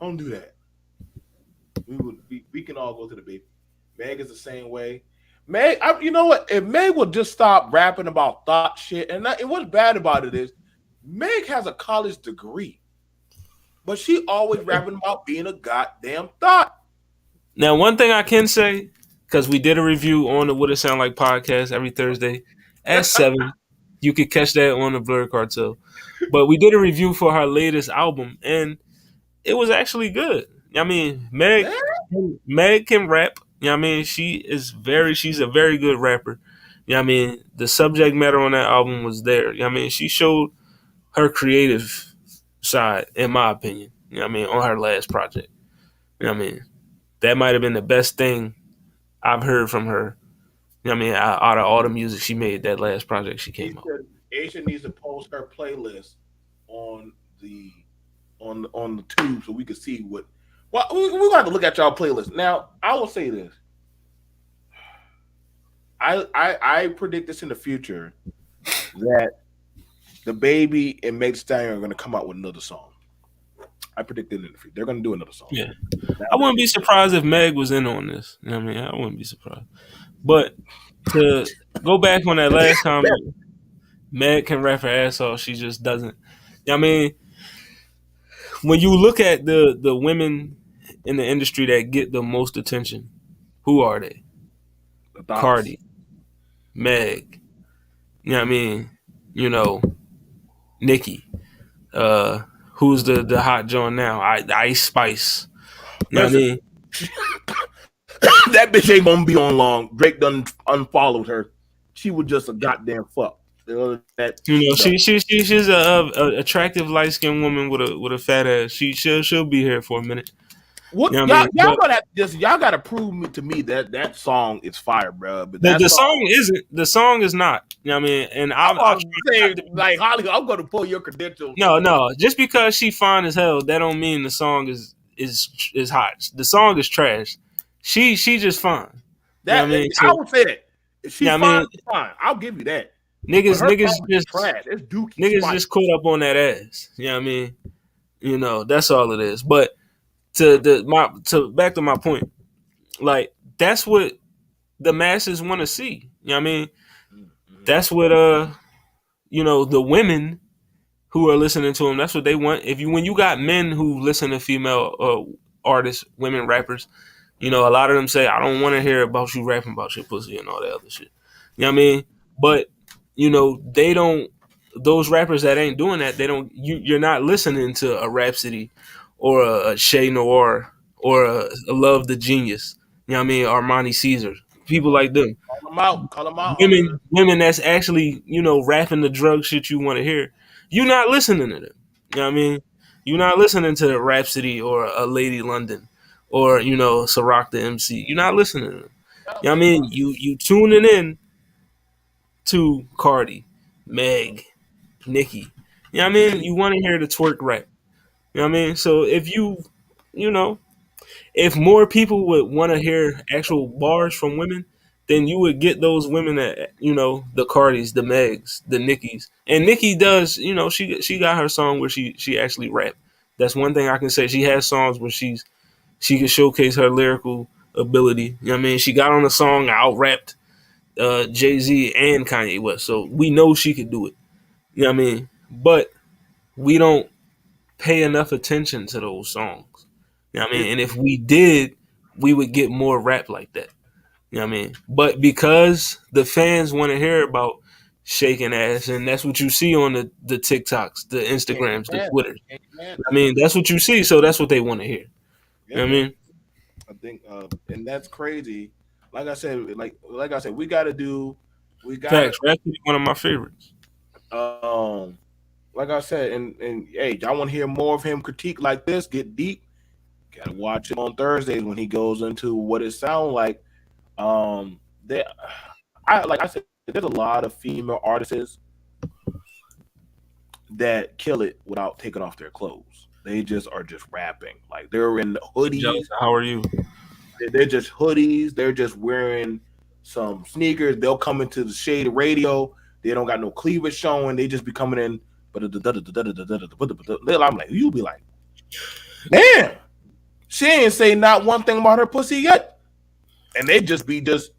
[SPEAKER 1] Don't do that. We can all go to the baby. Meg is the same way. You know what? If Meg would just stop rapping about thought shit, and what's bad about it is, Meg has a college degree, but she always rapping about being a goddamn thought.
[SPEAKER 2] Now, one thing I can say, because we did a review on the What It Sound Like podcast every Thursday at 7. You could catch that on the Blur Cartel. But we did a review for her latest album, and it was actually good. I mean,
[SPEAKER 1] Man,
[SPEAKER 2] Meg can rap. You know what I mean? She's a very good rapper. You know what I mean? The subject matter on that album was there. You know what I mean? She showed her creative side, in my opinion. You know what I mean? On her last project. You know what I mean? That might have been the best thing I've heard from her. You know what I mean? Out of all the music she made, that last project she came out.
[SPEAKER 1] Asia needs to post her playlist on the on the tube so we can see what. Well, we're going to look at y'all playlist now. I will say this. I predict this in the future that the baby and Meg Thee Stallion are going to come out with another song. I predict it in the future. They're going to do another song.
[SPEAKER 2] Yeah. I wouldn't be surprised if Meg was in on this. You know what I mean? I wouldn't be surprised. But to go back on that last comment, Meg can rap her ass off. She just doesn't. I mean, when you look at the women in the industry that get the most attention, who are they?
[SPEAKER 1] The thoughts.
[SPEAKER 2] Cardi, Meg. You know what I mean? Nicki. Who's the hot joint now? Ice Spice. You know what I
[SPEAKER 1] Listen,
[SPEAKER 2] mean?
[SPEAKER 1] that bitch ain't gonna be on long. Drake done unfollowed her. She was just a goddamn fuck. That
[SPEAKER 2] She's a attractive light skinned woman with a fat ass. She'll be here for a minute.
[SPEAKER 1] what
[SPEAKER 2] You know what I mean?
[SPEAKER 1] y'all
[SPEAKER 2] But
[SPEAKER 1] gotta have y'all gotta prove to me that song is fire, bro. But that
[SPEAKER 2] the
[SPEAKER 1] song,
[SPEAKER 2] song isn't. The song is not. You know what I mean? And
[SPEAKER 1] I'm
[SPEAKER 2] I'll
[SPEAKER 1] gonna
[SPEAKER 2] try
[SPEAKER 1] say
[SPEAKER 2] not to.
[SPEAKER 1] like Holly, I'm gonna pull your credentials.
[SPEAKER 2] No. Just because she fine as hell, that don't mean the song is hot. The song is trash. She just fine. You know
[SPEAKER 1] That
[SPEAKER 2] what I mean?
[SPEAKER 1] I
[SPEAKER 2] So
[SPEAKER 1] would say that. If
[SPEAKER 2] yeah,
[SPEAKER 1] she's
[SPEAKER 2] I
[SPEAKER 1] fine,
[SPEAKER 2] mean
[SPEAKER 1] she's fine. I'll give you that. But
[SPEAKER 2] niggas
[SPEAKER 1] her
[SPEAKER 2] niggas
[SPEAKER 1] song is
[SPEAKER 2] just
[SPEAKER 1] trash. It's Dookie
[SPEAKER 2] niggas
[SPEAKER 1] Spice.
[SPEAKER 2] just caught up on that ass. You know what I mean? That's all it is. But to back to my point. Like that's what the masses want to see. You know what I mean?
[SPEAKER 1] Mm-hmm.
[SPEAKER 2] That's what the women who are listening to him. That's what they want. If you when you got men who listen to female artists, women rappers, a lot of them say, "I don't want to hear about you rapping about your pussy and all that other shit." You know what I mean? But they don't. Those rappers that ain't doing that, they don't. You're not listening to a Rhapsody or a Shay Noir or a Love the Genius. You know what I mean? Armani Caesar, people like them.
[SPEAKER 1] Call them out, Hollywood.
[SPEAKER 2] Women that's actually rapping the drug shit you want to hear. You're not listening to them. You know what I mean? You're not listening to Rhapsody or a Lady London or Ciroc the MC. You're not listening to them. You know what I mean? You tuning in to Cardi, Meg, Nicki. You know what I mean? You want to hear the twerk rap. You know what I mean? So you know, if more people would want to hear actual bars from women, then you would get those women that the Cardis, the Megs, the Nickies, and Nicki does. She got her song where she actually rap. That's one thing I can say. She has songs where she can showcase her lyrical ability. You know what I mean? She got on a song out rapped Jay-Z and Kanye West, so we know she could do it. You know what I mean? But we don't pay enough attention to those songs. You know what I mean? And if we did, we would get more rap like that. You know what I mean? But because the fans want to hear about shaking ass, and that's what you see on the TikToks, the Instagrams, the
[SPEAKER 1] Amen.
[SPEAKER 2] Twitters.
[SPEAKER 1] Amen.
[SPEAKER 2] I mean, that's what you see, so that's what they want to hear. You
[SPEAKER 1] Yeah,
[SPEAKER 2] know what I
[SPEAKER 1] man.
[SPEAKER 2] mean?
[SPEAKER 1] I think, and that's crazy. Like I said, we gotta,
[SPEAKER 2] Facts. Rap is one of my favorites.
[SPEAKER 1] um, like I said, and hey, y'all want to hear more of him critique like this, get deep. Gotta watch him on Thursdays when he goes into what it sounds like. There, like I said, there's a lot of female artists that kill it without taking off their clothes. They just are just rapping. Like they're in
[SPEAKER 2] Jealous,
[SPEAKER 1] hoodies.
[SPEAKER 2] how are you?
[SPEAKER 1] They're just hoodies. They're just wearing some sneakers. They'll come into the shade of radio. They don't got no cleavage showing. They just be coming in. But I'm like, you'll be like, damn, she ain't say not one thing about her pussy yet. And they just be just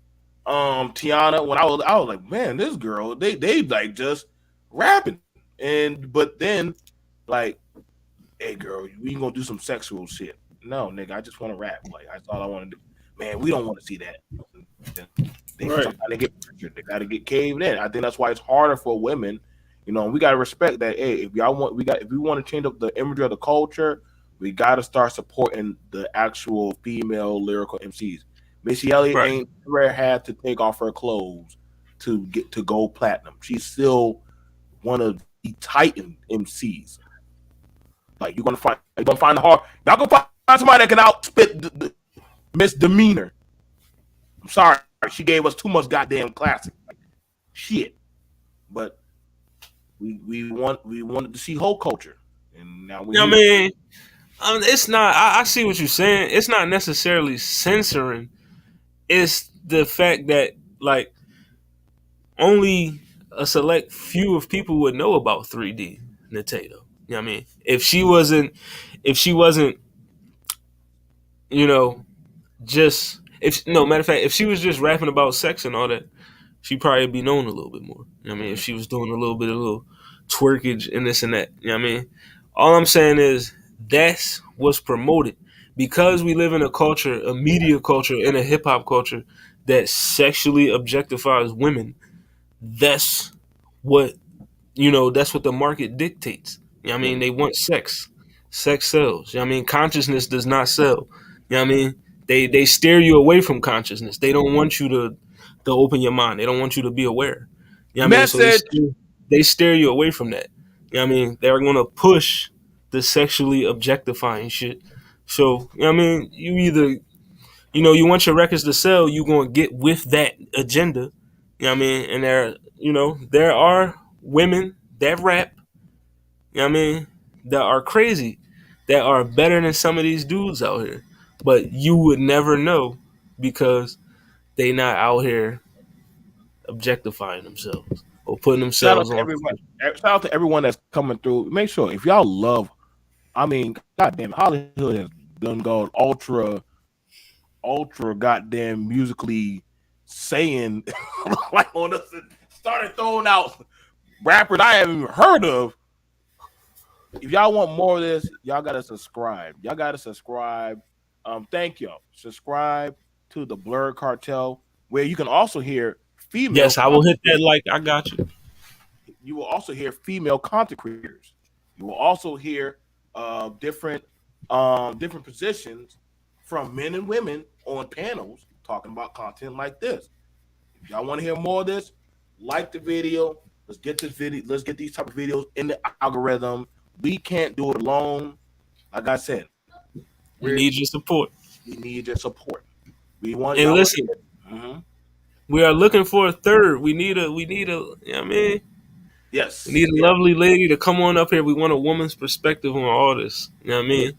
[SPEAKER 1] Tiana. When I was like, man, this girl, they like just rapping. And but then like, hey girl, we gonna do some sexual shit. No, nigga, I just want to rap. Like that's all I want to do. Man, we don't want to see that. They
[SPEAKER 2] Right.
[SPEAKER 1] trying to get pressured. They got to get caved in. I think that's why it's harder for women. We got to respect that. Hey, if we want to change up the imagery of the culture, we got to start supporting the actual female lyrical MCs. Missy Elliott
[SPEAKER 2] Right.
[SPEAKER 1] ain't never had to take off her clothes to get to gold platinum. She's still one of the Titan MCs. Like you're gonna find the hard. Y'all gonna find somebody that can outspit the misdemeanor. I'm sorry, she gave us too much goddamn classic. Like, shit. But we wanted to see whole culture, and now we
[SPEAKER 2] You know what I
[SPEAKER 1] here.
[SPEAKER 2] mean? It's not. I see what you're saying. It's not necessarily censoring. It's the fact that like only a select few of people would know about 3D Natato. You know what I mean? If she wasn't, you know, just if no matter of fact, if she was just rapping about sex and all that, she'd probably be known a little bit more. You know what I mean? If she was doing a little twerkage and this and that. You know what I mean? All I'm saying is that's what's promoted. Because we live in a culture, a media culture, and a hip hop culture that sexually objectifies women, that's what that's what the market dictates. You know what I mean? They want sex. Sex sells. You know what I mean? Consciousness does not sell. You know what I mean? They steer you away from consciousness. They don't want you to open your mind. They don't want you to be aware. You know what I mean? So
[SPEAKER 1] Message.
[SPEAKER 2] they steer you away from that. You know what I mean? They're gonna push the sexually objectifying shit. So, you know what I mean? You either you want your records to sell, you gonna get with that agenda. You know what I mean? And there are women that rap, you know what I mean, that are crazy, that are better than some of these dudes out here. But you would never know because they not out here objectifying themselves or putting
[SPEAKER 1] Shout out
[SPEAKER 2] themselves
[SPEAKER 1] to
[SPEAKER 2] on.
[SPEAKER 1] everyone. Shout out to everyone that's coming through. Make sure if y'all love, I mean, goddamn, Hollywood has done got ultra goddamn musically saying like on us and started throwing out rappers I haven't even heard of. If y'all want more of this, y'all gotta subscribe. Y'all gotta subscribe. Thank y'all. Subscribe to the Blurred Cartel, where you can also hear female
[SPEAKER 2] Yes, I will
[SPEAKER 1] content.
[SPEAKER 2] hit that like. I got you.
[SPEAKER 1] You will also hear female content creators. You will also hear different different positions from men and women on panels talking about content like this. If y'all want to hear more of this, like the video. Let's get this video. Let's get these type of videos in the algorithm. We can't do it alone. Like I said,
[SPEAKER 2] We
[SPEAKER 1] we
[SPEAKER 2] need your support.
[SPEAKER 1] we need your support. We want
[SPEAKER 2] And
[SPEAKER 1] y'all to
[SPEAKER 2] listen,
[SPEAKER 1] mm-hmm.
[SPEAKER 2] we are looking for a third. We need a. You know what I mean, we
[SPEAKER 1] Yes,
[SPEAKER 2] need a
[SPEAKER 1] yeah.
[SPEAKER 2] lovely lady to come on up here. We want a woman's perspective on all this. You know what I
[SPEAKER 1] Yeah.
[SPEAKER 2] mean?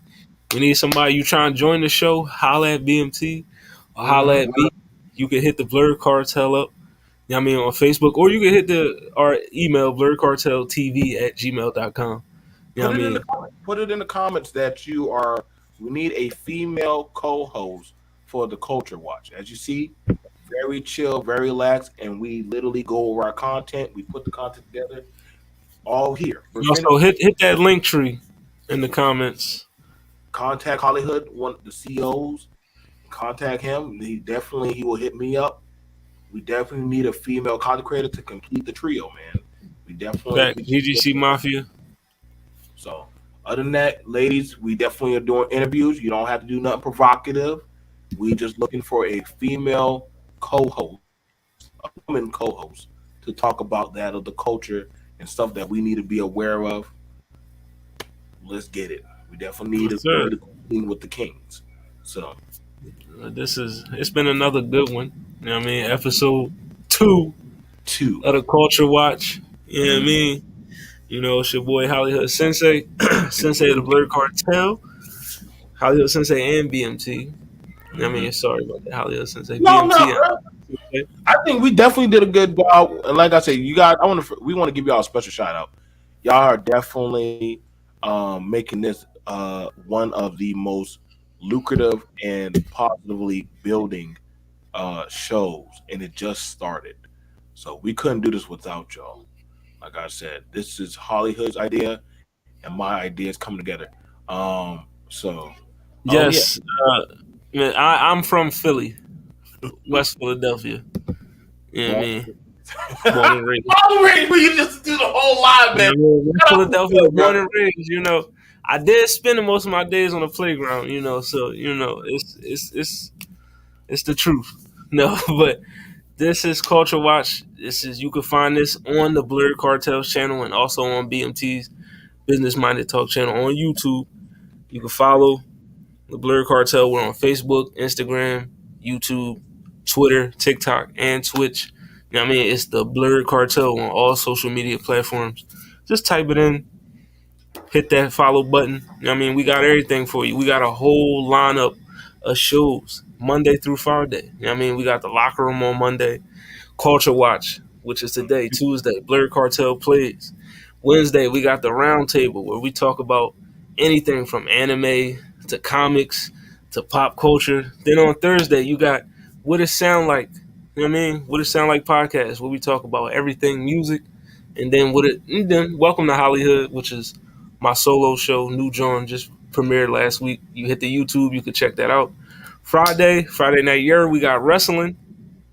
[SPEAKER 2] We need somebody. You trying to join the show? Holla at BMT or holla
[SPEAKER 1] Mm-hmm.
[SPEAKER 2] at me. You can hit the Blurred Cartel up. You know what I mean, on Facebook, or you can hit our email blurredcarteltv@gmail.com. You know
[SPEAKER 1] Put
[SPEAKER 2] what I
[SPEAKER 1] it in the
[SPEAKER 2] mean?
[SPEAKER 1] comments. Put it in the comments that you are. We need a female co-host for the Culture Watch. As you see, very chill, very relaxed, and we literally go over our content. We put the content together all here. We're
[SPEAKER 2] And
[SPEAKER 1] finished.
[SPEAKER 2] also hit that link tree in the comments.
[SPEAKER 1] Contact Hollywood, one of the CEOs. Contact him. He will hit me up. We definitely need a female content creator to complete the trio, man. We definitely
[SPEAKER 2] Back GGC Mafia.
[SPEAKER 1] so. Other than that, ladies, we definitely are doing interviews. You don't have to do nothing provocative. We just looking for a female co-host, a woman co-host, to talk about that of the culture and stuff that we need to be aware of. Let's get it. We definitely need
[SPEAKER 2] Yes,
[SPEAKER 1] a
[SPEAKER 2] sir.
[SPEAKER 1] queen to queen with the kings. So
[SPEAKER 2] It's been another good one. You know what I mean? Episode 2
[SPEAKER 1] two.
[SPEAKER 2] of the Culture Watch. You know what I mean? You know, it's your boy HollyHood Sensei, Sensei of the Blurred Cartel, HollyHood Sensei and BMT. You know what I mean? Sorry about that, HollyHood Sensei
[SPEAKER 1] No, no,
[SPEAKER 2] BMT.
[SPEAKER 1] bro. I think we definitely did a good job. And like I said, you guys, we want to give y'all a special shout out. Y'all are definitely making this one of the most lucrative and positively building shows, and it just started. So we couldn't do this without y'all. Like I said, this is Hollywood's idea, and my ideas come together. So, yeah.
[SPEAKER 2] Yes, man, I'm from Philly, West Philadelphia. You know what I
[SPEAKER 1] Born,
[SPEAKER 2] mean? Born and raised.
[SPEAKER 1] Already, we just do the whole line,
[SPEAKER 2] You
[SPEAKER 1] man.
[SPEAKER 2] know, West
[SPEAKER 1] Shut up,
[SPEAKER 2] Philadelphia, born
[SPEAKER 1] bro.
[SPEAKER 2] and raised. You know, I did spend most of my days on the playground. You know, so it's the truth. No, but this is Culture Watch. This is you can find this on the Blurred Cartels channel and also on BMT's Business Minded Talk channel on YouTube. You can follow the Blurred Cartel. We're on Facebook, Instagram, YouTube, Twitter, TikTok, and Twitch. You know what I mean? It's the Blurred Cartel on all social media platforms. Just type it in, hit that follow button. You know what I mean? We got everything for you. We got a whole lineup of shows Monday through Friday. You know what I mean? We got the locker room on Monday, Culture Watch, which is today, Tuesday, Blurred Cartel plays. Wednesday, we got the round table where we talk about anything from anime to comics to pop culture. Then on Thursday, you got What It Sound Like. You know what I mean? What It Sound Like podcast, where we talk about everything music. And then Welcome to Hollywood, which is my solo show, New John, just premiered last week. You hit the YouTube, you can check that out. Friday Night Year, we got wrestling.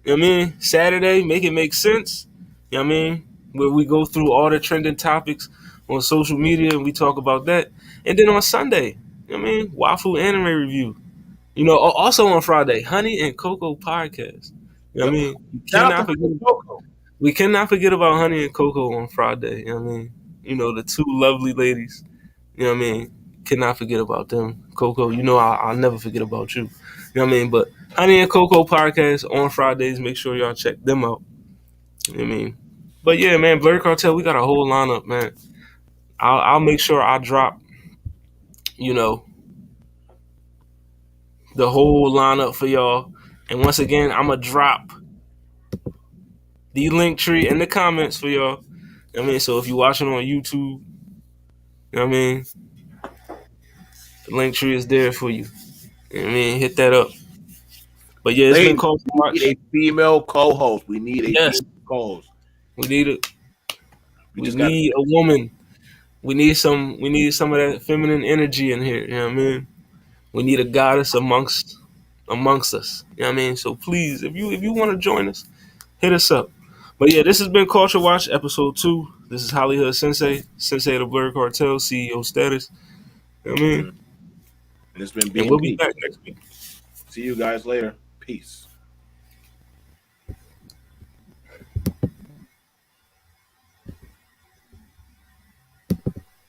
[SPEAKER 2] You know what I mean? Saturday, Make It Make Sense. You know what I mean? Where we go through all the trending topics on social media and we talk about that. And then on Sunday, you know what I mean? Waffle Anime Review. You know, also on Friday, Honey and Cocoa Podcast. You know what I
[SPEAKER 1] Yep.
[SPEAKER 2] mean?
[SPEAKER 1] Shout out to Honey Coco.
[SPEAKER 2] We cannot forget about Honey and Cocoa on Friday. You know what I mean? You know, the two lovely ladies. You know what I mean? Cannot forget about them. Coco, you know I'll never forget about you. You know what I mean? But Honey and Cocoa podcast on Fridays. Make sure y'all check them out. You know what I mean? But yeah, man, Blurred Cartel, we got a whole lineup, man. I'll make sure I drop, you know, the whole lineup for y'all. And once again, I'm gonna drop the link tree in the comments for y'all. You know what I mean? So if you're watching on YouTube, you know what I mean? The link tree is there for you. You know what I mean, hit that up. But yeah, it's been
[SPEAKER 1] Ladies,
[SPEAKER 2] called to
[SPEAKER 1] we need
[SPEAKER 2] watch.
[SPEAKER 1] a female co-host. We need a
[SPEAKER 2] Yes,
[SPEAKER 1] female co-host.
[SPEAKER 2] we need it.
[SPEAKER 1] We
[SPEAKER 2] We
[SPEAKER 1] just got
[SPEAKER 2] need a woman. We need some. We need some of that feminine energy in here. You know what I mean? We need a goddess amongst us. You know what I mean? So please, if you want to join us, hit us up. But yeah, this has been Culture Watch episode 2. This is HollyHood Sensei, Sensei of the Blur Cartel, CEO status. You know what I mean?
[SPEAKER 1] and it's been
[SPEAKER 2] And we'll be
[SPEAKER 1] BMT.
[SPEAKER 2] back next week.
[SPEAKER 1] See you guys later. Peace.